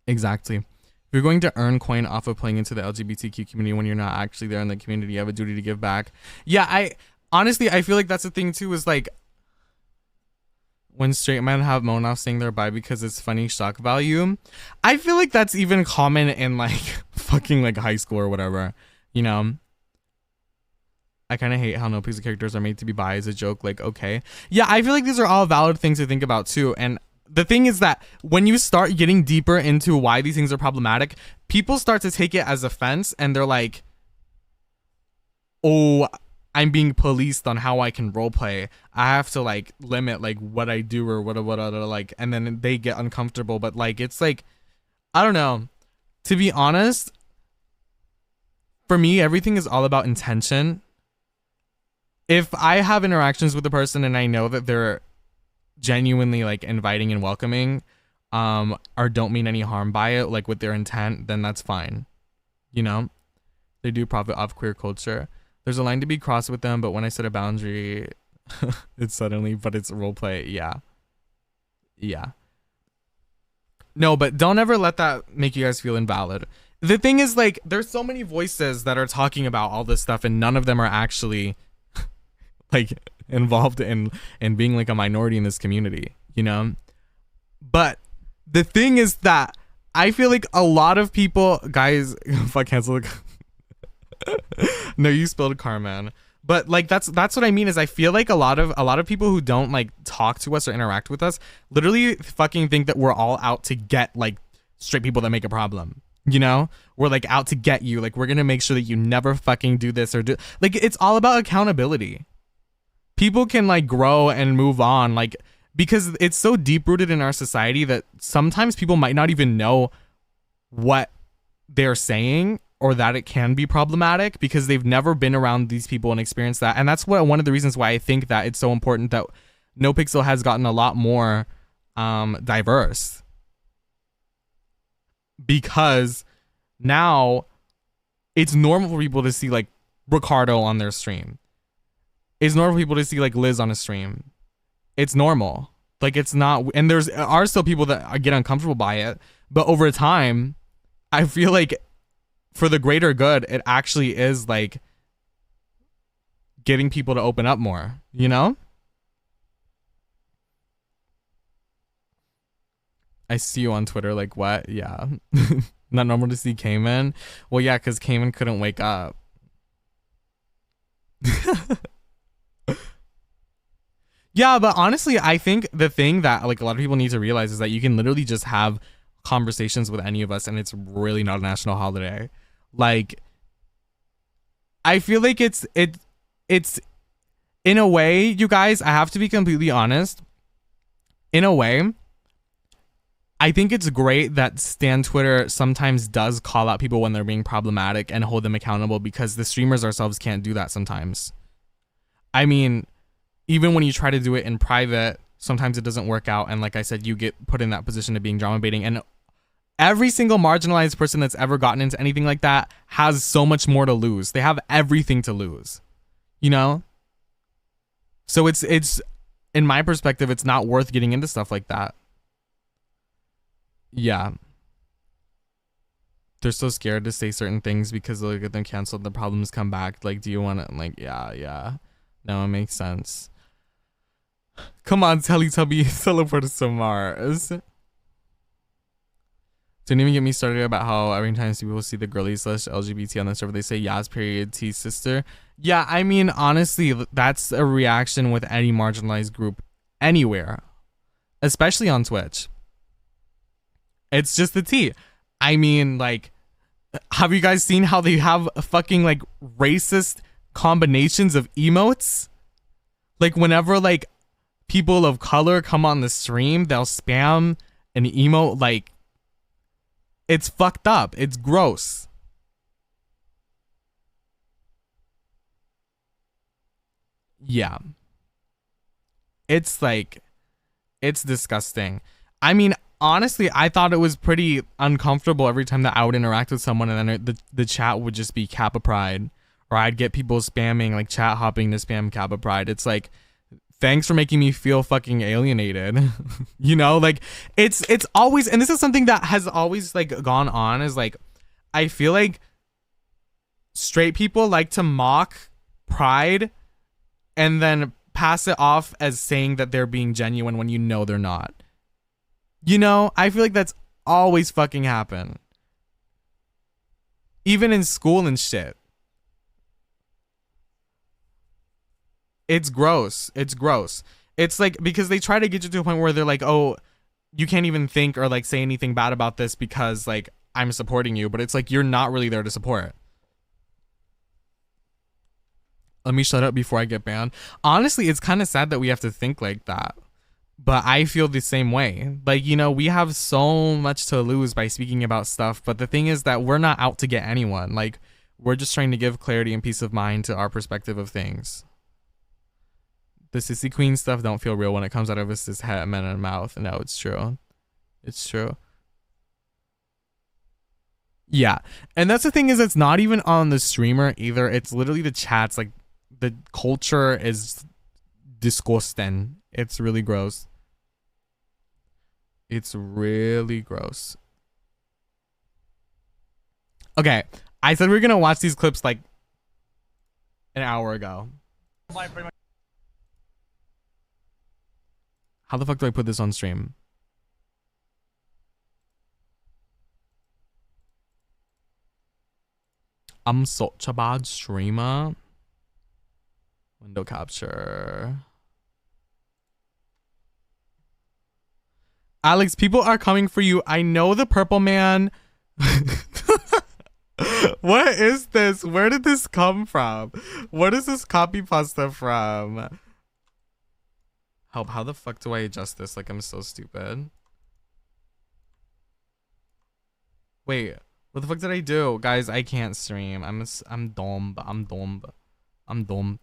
If you're going to earn coin off of playing into the LGBTQ community when you're not actually there in the community, you have a duty to give back. Yeah, I honestly, I feel like that's the thing too, is like when straight men have moan off saying they're bi because it's funny shock value. I feel like that's even common in like fucking like high school or whatever, you know? I kind of hate how no piece of characters are made to be bi as a joke. Like, okay. Yeah, I feel like these are all valid things to think about too. And the thing is that when you start getting deeper into why these things are problematic, people start to take it as offense, and they're like, oh, I'm being policed on how I can roleplay. I have to like limit like what I do or what like, and then they get uncomfortable. But like, it's like, I don't know. To be honest, for me, everything is all about intention. If I have interactions with a person and I know that they're genuinely like inviting and welcoming, or don't mean any harm by it, like with their intent, then that's fine. You know, they do profit off queer culture. There's a line to be crossed with them, but when I set a boundary, it's suddenly, but it's role play. Yeah. No, but don't ever let that make you guys feel invalid. The thing is, like, there's so many voices that are talking about all this stuff, and none of them are actually like involved in being like a minority in this community, you know? But the thing is that I feel like a lot of people, guys, fuck, cancel. No, you spilled Carman. But like that's what I mean, is I feel like a lot of people who don't like talk to us or interact with us literally fucking think that we're all out to get like straight people that make a problem. You know, we're like out to get you. Like, we're gonna make sure that you never fucking do this or do, like, it's all about accountability. People can like grow and move on, like, because it's so deep rooted in our society that sometimes people might not even know what they're saying, or that it can be problematic, because they've never been around these people and experienced that. And that's one of the reasons why I think that it's so important that NoPixel has gotten a lot more diverse, because now it's normal for people to see like Ricardo on their stream. It's normal for people to see like Liz on a stream. It's normal. Like, it's not, and there are still people that get uncomfortable by it, but over time, I feel like for the greater good, it actually is like getting people to open up more, you know? I see you on Twitter, like, what? Yeah. Not normal to see Cayman? Well, yeah, because Cayman couldn't wake up. Yeah, but honestly, I think the thing that like a lot of people need to realize is that you can literally just have conversations with any of us, and it's really not a national holiday. Like, I feel like it's in a way, you guys, I have to be completely honest. In a way, I think it's great that Stan Twitter sometimes does call out people when they're being problematic and hold them accountable, because the streamers ourselves can't do that sometimes. I mean, even when you try to do it in private, sometimes it doesn't work out. And like I said, you get put in that position of being drama baiting. And every single marginalized person that's ever gotten into anything like that has so much more to lose. They have everything to lose, you know? So it's in my perspective, it's not worth getting into stuff like that. Yeah. they're so scared to say certain things because they'll get them canceled. The problems come back. Like, do you want to, like, yeah. No, it makes sense. Come on, Teletubby, teleport us to Mars. Don't even get me started about how every time people see the girly / LGBT on the server, they say Yas period T sister. Yeah, I mean, honestly, that's a reaction with any marginalized group anywhere, especially on Twitch. It's just the T. I mean, like, have you guys seen how they have fucking like racist combinations of emotes? Like, whenever like people of color come on the stream, they'll spam an emote. Like, it's fucked up. It's gross. Yeah. It's like, it's disgusting. I mean, honestly, I thought it was pretty uncomfortable every time that I would interact with someone and then the chat would just be Kappa Pride. Or I'd get people spamming, like chat hopping to spam Kappa Pride. It's like, thanks for making me feel fucking alienated. You know, like it's always, and this is something that has always like gone on, is like, I feel like straight people like to mock pride and then pass it off as saying that they're being genuine when you know they're not. You know, I feel like that's always fucking happened. Even in school and shit. It's gross. It's gross. It's like, because they try to get you to a point where they're like, oh, you can't even think or like say anything bad about this because like I'm supporting you. But it's like, you're not really there to support. Let me shut up before I get banned. Honestly, it's kind of sad that we have to think like that. But I feel the same way. Like, you know, we have so much to lose by speaking about stuff. But the thing is that we're not out to get anyone. Like, we're just trying to give clarity and peace of mind to our perspective of things. The sissy queen stuff don't feel real when it comes out of a cis het man in the mouth. No, it's true. It's true. Yeah. And that's the thing, is it's not even on the streamer either. It's literally the chats. Like, the culture is disgusting. It's really gross. It's really gross. Okay. I said we were going to watch these clips like an hour ago. How the fuck do I put this on stream? I'm such a bad streamer. Window capture. Alex, people are coming for you. I know the purple man. What is this? Where did this come from? What is this copy pasta from? Help, how the fuck do I adjust this? Like, I'm so stupid. Wait, what the fuck did I do? Guys, I can't stream. I'm dumb. I'm dumb.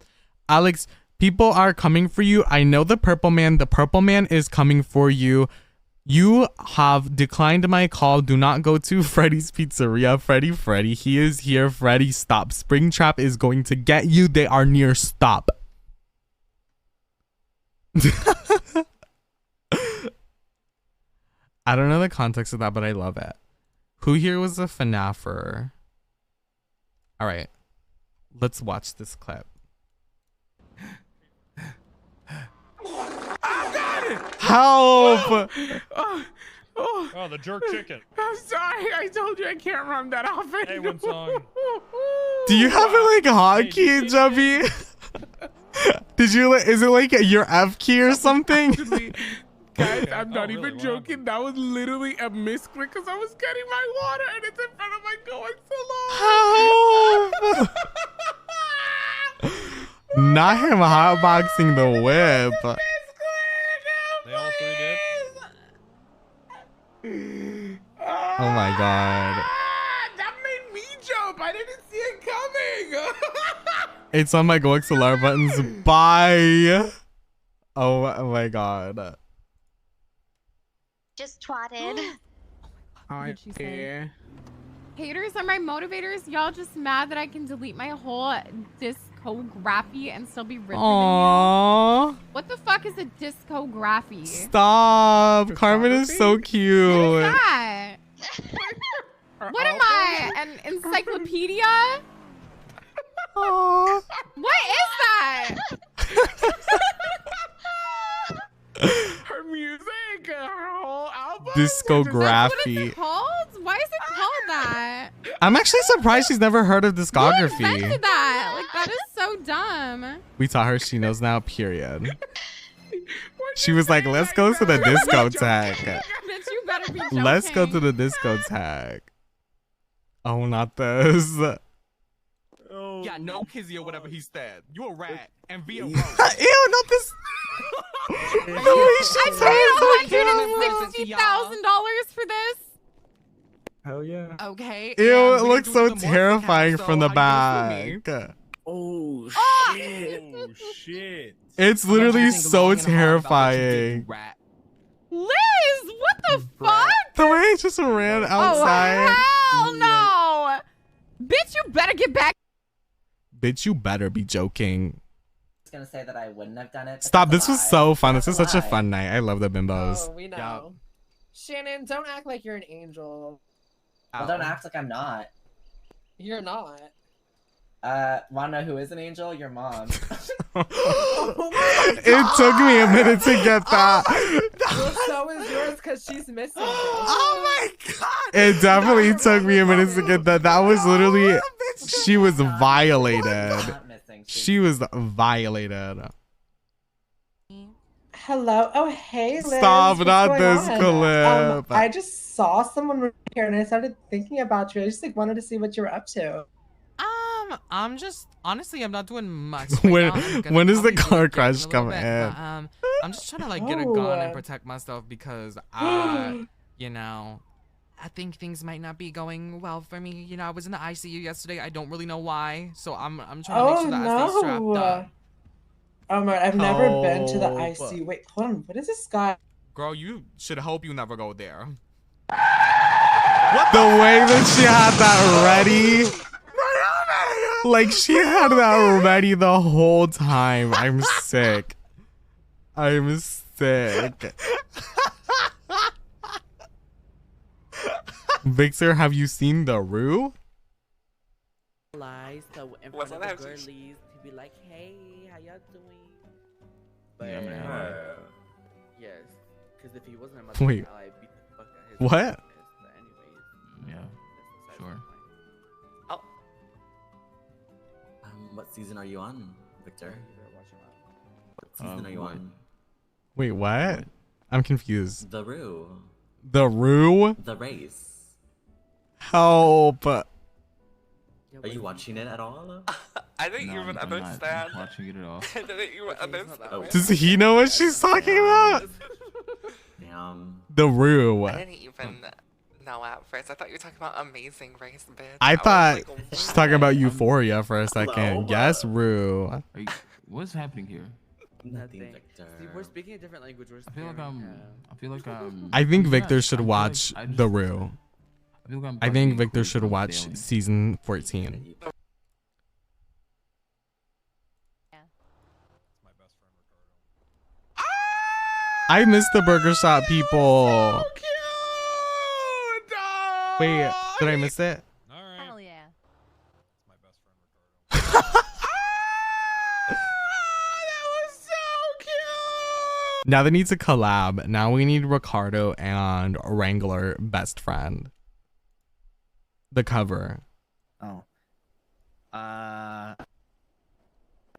Alex, people are coming for you. I know the purple man. The purple man is coming for you. You have declined my call. Do not go to Freddy's Pizzeria. Freddy, he is here. Freddy, stop. Springtrap is going to get you. They are near. Stop. I don't know the context of that, but I love it. Who here was a FNAFer? All right, let's watch this clip. I got it! Help! Oh, the jerk chicken. I'm sorry, I told you I can't run that often. Hey, one song. Do you have it like hotkey, Jubby? Did you? Is it like your F key or something? Actually, guys, I'm not really? even joking. That was literally a misclick because I was getting my water and it's in front of my going salon. Help! Not him hotboxing the whip. They all three did? Oh my god. That made me jump. I didn't see it coming. It's on my GoXLR buttons. Bye. Oh my god. Just twatted. I say? Haters are my motivators. Y'all just mad that I can delete my whole discography and still be richer than you. Aww. What the fuck is a discography? Stop. Carmen is so What is cute. that? What am I? An encyclopedia? Aw. What is that? Her music, her whole album. What is Discography. it called? Why is it called that? I'm actually surprised she's never heard of Who discography. invented that? Like, that is so dumb. We taught her she knows now, period. She was like, let's go to the discotheque. Bitch, you better be joking. Let's go to the discotheque. Oh, not this. Yeah, no Kizzy or whatever he said. You a rat and via Ew, not this. The way she I says paid $160,000 for this. Hell yeah. Okay. Ew, and it we looks do so the Morse terrifying account, from the so how you gonna back. Oh Ah! shit! Oh shit! It's literally so terrifying. Liz, what the fuck? The way it just ran outside. Oh, hell no. Bitch, you better get back. Bitch, you better be joking. Gonna say that I wouldn't have done it. Stop, this was so fun. This is such a fun night. I love the bimbos. Oh, we know. Shannon, don't act like you're an angel. Well, don't act like I'm not. You're not. Wanna know who is an angel? Your mom. It took me a minute to get that. Well, so is yours because she's missing. Oh my god! It definitely took me a minute to get that. That was literally, she was violated. She was violated. Hello. Oh, hey, Liz. Stop, What's not going this on? clip. I just saw someone here and I started thinking about you. I just like wanted to see what you were up to. I'm just honestly, I'm not doing much. When does the car crash come in? I'm just trying to like get a gun and protect myself because you know, I think things might not be going well for me. You know, I was in the ICU yesterday. I don't really know why, so I'm trying to make sure that I stay strapped up. Oh my! I've never been to the ICU. Wait, hold on. What is this guy? Girl, you should hope you never go there. What the way that she had that ready. Like she had that ready the whole time. I'm sick. I'm sick. Victor, have you seen The Rue? So in front of the girlies to be like, hey, how y'all doing? But yes, because if he wasn't a mother, Wait. I'd beat the fuck out of his What? business. But anyways, Yeah, sure. Oh. What season are you on, Victor? What season are you on? Wait, what? I'm confused. The Rue. The Rue? The Race. Help. Are you watching it at all? I didn't even understand. I'm not watching it at all. I didn't even understand. Does he know what she's talking about? Damn. The Rue. I didn't even know at first. I thought you were talking about Amazing Race, bitch. I was thought like, she's what? talking about Euphoria for a second. Hello? Yes, Rue. What's happening here? nothing. Victor. See, we're speaking a different language. We're I feel like I think Victor yeah, should I feel watch like I The just- Rue. I feel like I'm I about to think get Victor cool should from watch failing. season 14. I miss the burger shop people. Wait, did I miss it? Hell yeah. Now they need to collab. Now we need Ricardo and Wrangler best friend. The cover. Oh.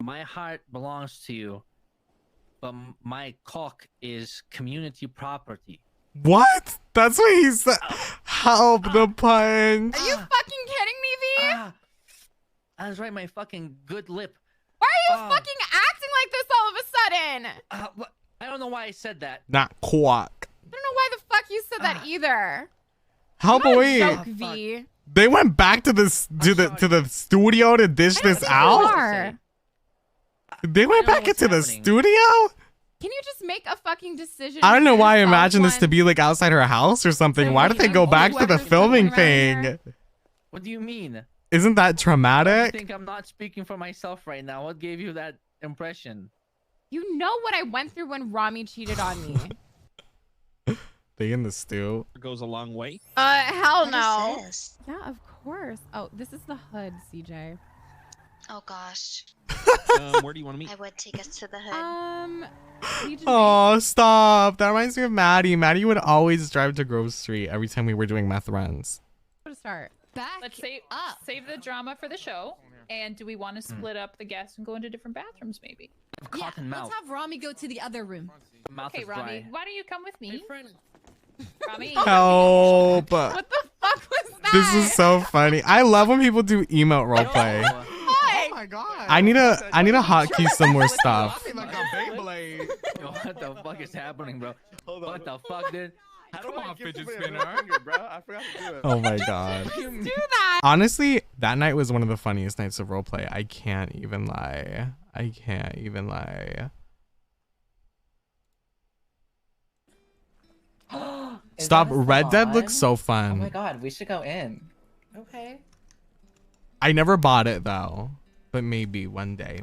My heart belongs to you, but my cock is community property. What? That's what he said. Help the punch. Are you fucking kidding me, V? I was right, my fucking good lip. Why are you fucking acting like this all of a sudden? I don't know why I said that. Not quack. I don't know why the fuck you said that either. Help You away. joke, V. They went back to the studio to dish this out. Are. They went back into the studio. Can you just make a fucking decision? I don't know for why I yourself imagine this to when- be like outside her house or something. Why did they go back to the filming thing? What do you mean? Isn't that I traumatic? think I'm not speaking for myself right now. What gave you that impression? You know what I went through when Rami cheated on me. They in the stew. Goes a long way. Hell What no. is this? Yeah, of course. Oh, this is the hood, CJ. Oh gosh. Where do you want to meet? I would take us to the hood. Oh, stop. That reminds me of Maddie. Maddie would always drive to Grove Street every time we were doing meth runs. To start. Let's save the drama for the show. And do we want to split up the guests and go into different bathrooms, maybe? Cotton mouth. Let's have Rami go to the other room. Mouth Okay, is Rami, dry. why don't you come with me? Rami. Help. What the fuck was that? This is so funny. I love when people do emote roleplay. Oh my god. I need to hotkey some more stuff. Like a Beyblade. Yo, what the fuck is happening, bro? What the fuck, dude? Come on, fidget spinner. Bro, I forgot to do it. Oh my god. Do that. Honestly, that night was one of the funniest nights of roleplay. I can't even lie. I can't even lie. Stop. Red Dead looks so fun. Oh my god, we should go in. Okay. I never bought it though, but maybe one day.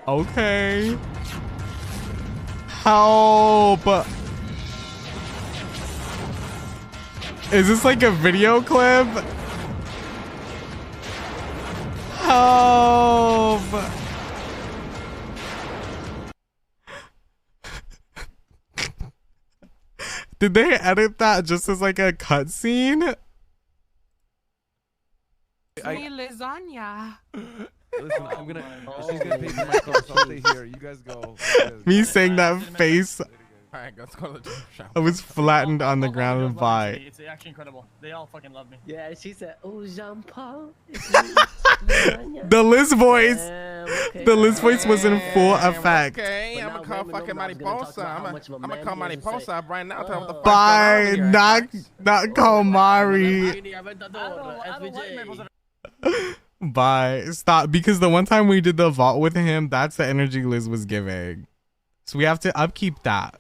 Okay. Help. Is this like a video clip? Help. Did they edit that just as like a cutscene? Lasagna. Listen, I'm gonna. She's gonna pay for my car. So I'll stay here. You guys go. Me saying that face, Alright, let's go to the shop. I was flattened on the ground and by. It's actually incredible. They all fucking love me. Yeah, she said, "Oh, Jean Paul." The Liz voice. The Liz voice was in full effect. Okay, I'm gonna call fucking Mariposa. I'm gonna call Mariposa up right now. Tell her what the fuck Bye, going on here. not Komari. I don't like Maple. Bye. Stop. Because the one time we did the vault with him, that's the energy Liz was giving. So we have to upkeep that.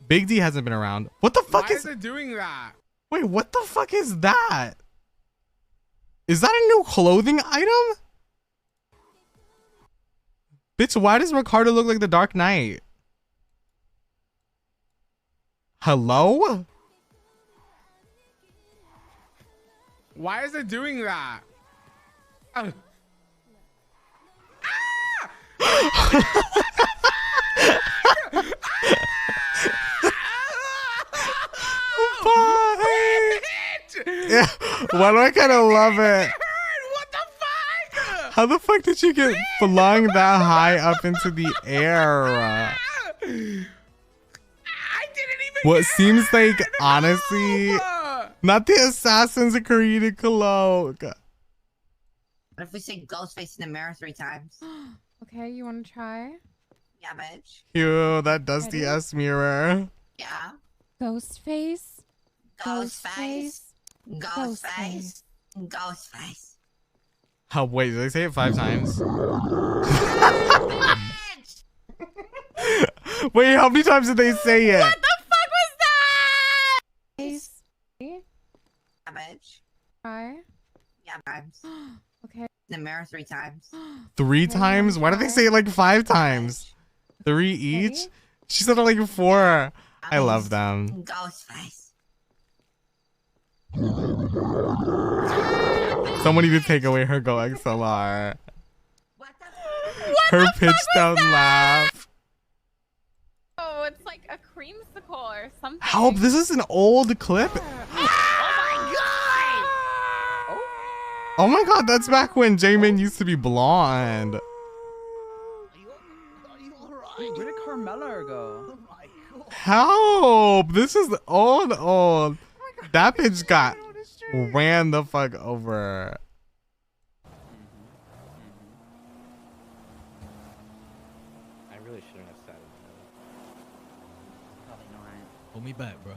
Big D hasn't been around. What the fuck Why is is it doing that? Wait, what the fuck is that? Is that a new clothing item? Bitch, why does Ricardo look like the Dark Knight? Hello? Why is it doing that? Ah! Bye. Yeah. Why do I kind of love it? What the fuck? How the fuck did you get flung that high up into the air? I didn't even. What seems like, honestly, not the Assassin's Creed cloak. What if we say Ghostface in the mirror 3 times? Okay, you want to try? Yeah, bitch. Ew, that dusty Ready? S mirror. Yeah. Ghostface. Ghostface. Ghostface. Ghostface. Oh, wait, did they say it 5 times? Wait, how many times did they say it? What the fuck was that? Face. Yeah, bitch. Try. Yeah, times. Okay. In the mirror 3 times. 3 times? Why did they say it like 5 times? 3 each? She said it like 4. I love them. Ghostface. Someone need to take away her Go XLR. What the? Her pitch down laugh. Oh, it's like a creamsicle or something. Help, this is an old clip. Oh my god, that's back when Jamin used to be blonde. Where did Carmella go? Help! This is old. That bitch got ran the fuck over. I really shouldn't have said it. Hold me back, bro.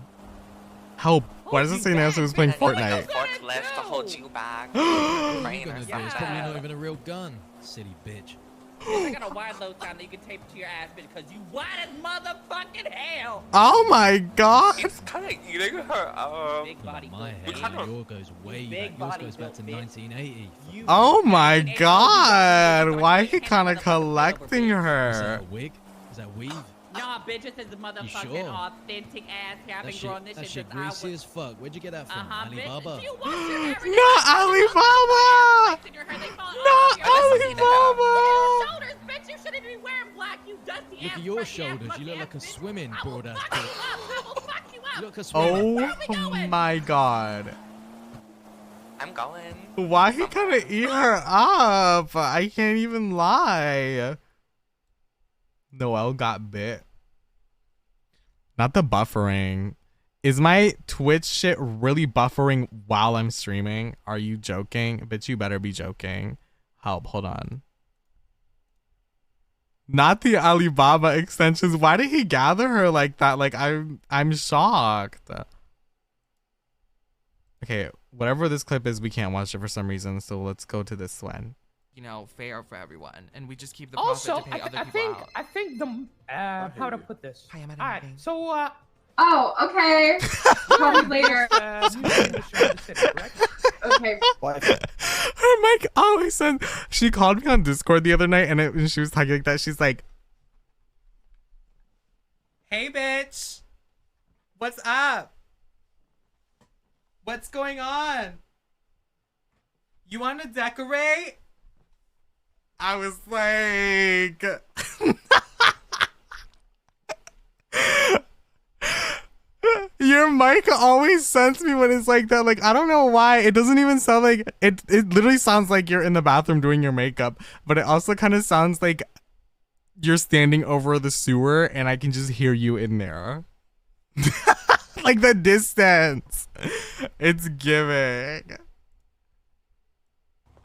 Help! Why does it say Nancy was playing Fortnite? Forklift to hold you back. What are you Right, gonna do? It's probably not even a real gun, city bitch. I got a wide load sign that you can tape to your ass, bitch, because you white as motherfucking hell. Oh my god. It's kind of eating her. Big body My built hair, bitch. yours goes way Big back. Yours body goes back to built bitch. 1980. Oh my god. Why he kind of collecting Is that her? a wig? Is that weave? Nah, bitch, this is the motherfucking sure? authentic ass hair. I've That been growing shit, this that shit shit since I greasy was... as fuck. Where'd you get that from? Bitch. Alibaba? You wash your hair every Not day. Alibaba. Not Alibaba. Shoulders, bitch. You shouldn't be wearing black, you dusty Look ass at your freaky ass shoulders. You fucking look ass like a bitch. swimming I will broad ass fuck you bitch. up. I will fuck you up. You look like a swimmer. Oh my god. I'm going. Why he kind of eat her up? I can't even lie. Noelle got bit. Not the buffering. Is my Twitch shit really buffering while I'm streaming? Are you joking? Bitch, you better be joking. Help, hold on. Not the Alibaba extensions. Why did he gather her like that? Like I'm shocked. Okay, whatever this clip is, we can't watch it for some reason, so let's go to this one. You know, fair for everyone, and we just keep the Also, profit to pay other I people think out. I think the how to put this. Hi, I'm All right, so Oh, okay. Call me later. Okay. Her mic always sends. She called me on Discord the other night, and she was talking like that. She's like, "Hey, bitch, what's up? What's going on? You want to decorate?" I was like, your mic always sends me when it's like that. Like, I don't know why. It doesn't even sound like it. It literally sounds like you're in the bathroom doing your makeup, but it also kind of sounds like you're standing over the sewer and I can just hear you in there. Like the distance. It's giving.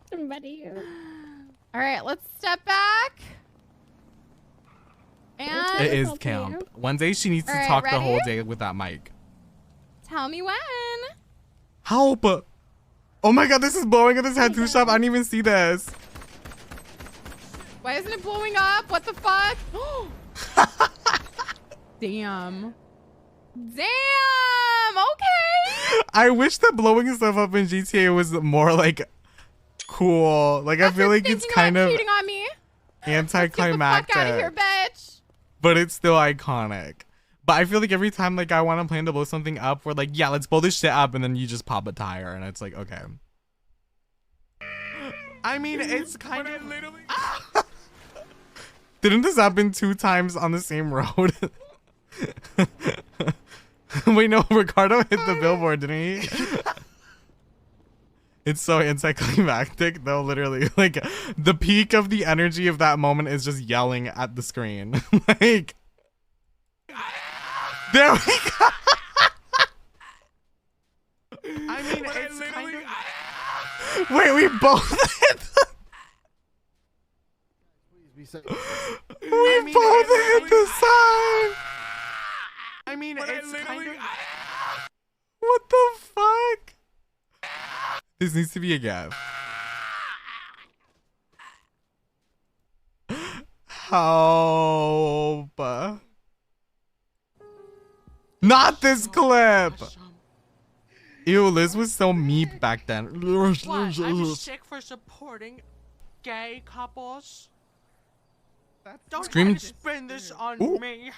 Somebody here. All right, let's step back. And It is camp. One day she needs to All right, talk the whole ready? day with that mic. Tell me when. Help! Oh my god, this is blowing at the tattoo shop. I didn't even see this. Why isn't it blowing up? What the fuck? Damn. Damn. Okay. I wish that blowing stuff up in GTA was more like cool. Like I feel like it's kind of Cheating on me. anticlimactic, Fuck out of here, bitch. but it's still iconic. But I feel like every time like I want to plan to blow something up, we're like, yeah, let's blow this shit up, and then you just pop a tire, and it's like, okay. I mean, it's kind of literally. Didn't this happen 2 times on the same road? Wait, no, Ricardo hit the billboard, didn't he? It's so anticlimactic, though, literally. Like, the peak of the energy of that moment is just yelling at the screen. Like, there we go. I mean, it's kind of... Wait, we both hit the... We both hit the sign. I mean, it's kind of... What the fuck? This needs to be a gap. Help. Not this clip. Ew, Liz was so meep back then. What? I'm just sick for supporting gay couples. Don't try Scream- to spin this on Ooh. me.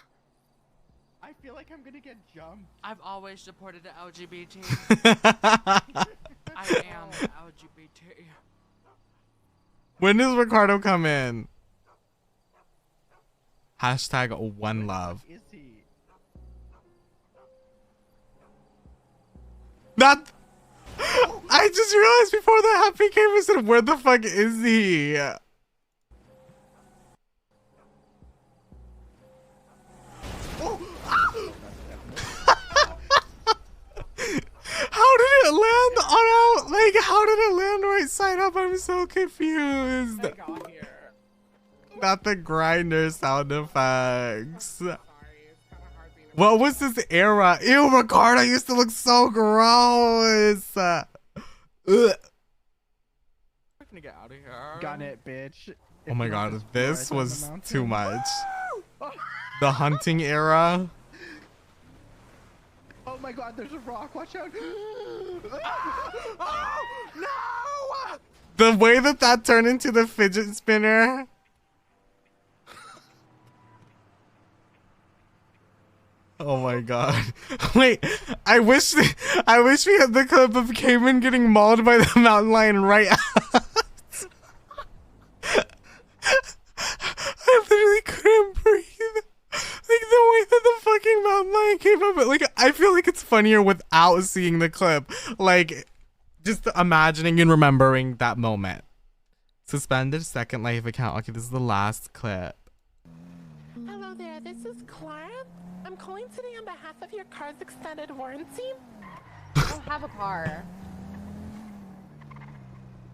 I feel like I'm gonna get jumped. I've always supported the LGBT. I am LGBT. When does Ricardo come in? Hashtag one love. Is he? Not. I just realized before that happy came and said, where the fuck is he? How did it land on out? Like, how did it land right side up? I'm so confused. Not the grinder sound effects. What was this era? Ew, Ricardo used to look so gross. Ugh. I'm gonna get out of here. Got it, bitch. Oh my god, this was too much. The hunting era. Oh my god, there's a rock. Watch out. No! The way that turned into the fidget spinner. Oh my god. Wait, I wish we had the clip of Cayman getting mauled by the mountain lion right out. I literally couldn't breathe. Like the way that the fucking mountain lion came up, like I feel like it's funnier without seeing the clip. Like just imagining and remembering that moment. Suspended second life account. Okay, this is the last clip. Hello there, this is Clara. I'm calling today on behalf of your car's extended warranty. I don't have a car.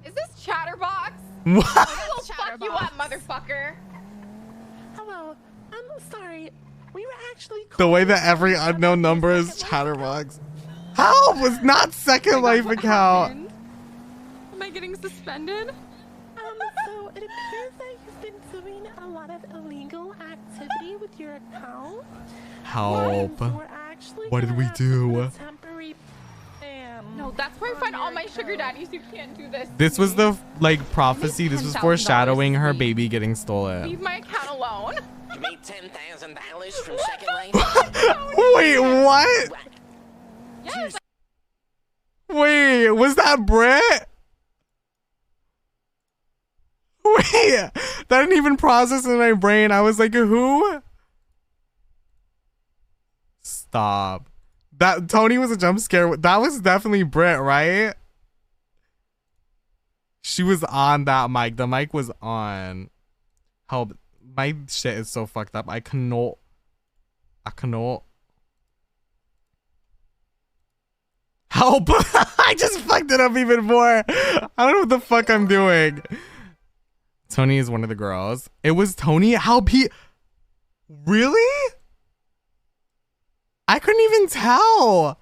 Is this Chatterbox? What? I will fuck you up, motherfucker. Hello, I'm sorry. We were actually The way that every unknown number is Chatterbox. Help! Was not second life account. Am I getting suspended? So it appears that you've been doing a lot of illegal activity with your account. Help. We're actually What did we do? temporary ban. No, that's where I find all my sugar daddies. You can't do this. This was the like prophecy. This was $10,000 foreshadowing her please. baby getting stolen. Leave my account alone. You made $10,000 from Second Life? Wait, what? Yes. Wait, was that Brett? Wait, that didn't even process in my brain. I was like, who? Stop. That Tony was a jump scare. That was definitely Brett, right? She was on that mic. The mic was on. Help. My shit is so fucked up. I cannot. Help. I just fucked it up even more. I don't know what the fuck I'm doing. Tony is one of the girls. It was Tony. Help. Really? I couldn't even tell.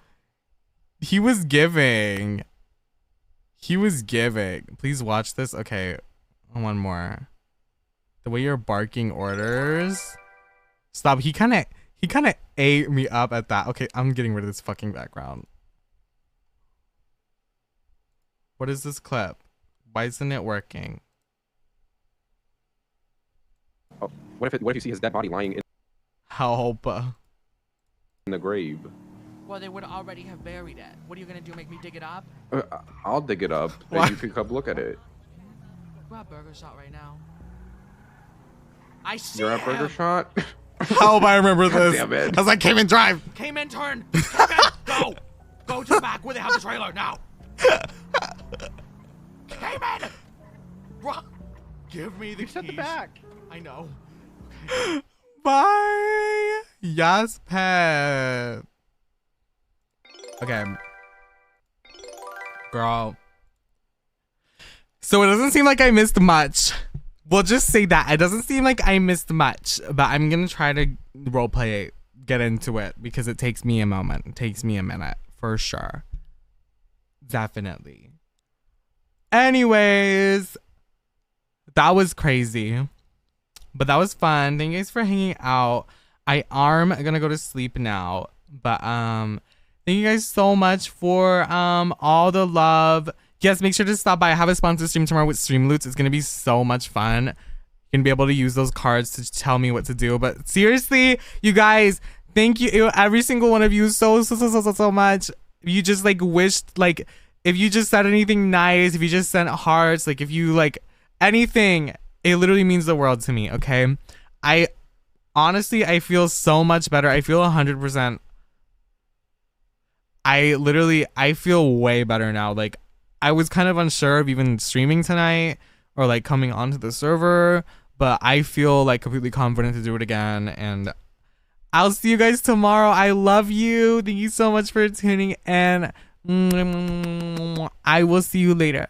He was giving. Please watch this. Okay. One more. The way you're barking orders. Stop. He kind of ate me up at that. Okay, I'm getting rid of this fucking background. What is this clip? Why isn't it working? Oh, what if you see his dead body lying in Help. the grave? Well, they would already have buried it. What are you gonna do? Make me dig it up? I'll dig it up, and you can come look at it. We're at Burger Shot right now. I see You're at Burger Shot? Help, I remember this. Damn it. I was like, Cayman, drive. Cayman, turn. Cayman, go. Go to the back where they have the trailer now. Cayman. Give me the keys. At the back. I know. Bye. Yes, pet. Okay. Girl. So it doesn't seem like I missed much. We'll just say that. It doesn't seem like I missed much, but I'm going to try to roleplay it, get into it, because it takes me a moment. It takes me a minute, for sure. Definitely. Anyways, that was crazy. But that was fun. Thank you guys for hanging out. I am going to go to sleep now. But thank you guys so much for all the love. Yes, make sure to stop by. I have a sponsored stream tomorrow with Streamloots. It's going to be so much fun. You're going to be able to use those cards to tell me what to do. But seriously, you guys, thank you. Every single one of you so much. You just like wished, like, if you just said anything nice, if you just sent hearts, like if you like anything, it literally means the world to me, okay? I feel so much better. I feel 100%. I feel way better now. Like, I was kind of unsure of even streaming tonight or like coming onto the server, but I feel like completely confident to do it again. And I'll see you guys tomorrow. I love you. Thank you so much for tuning in. I will see you later.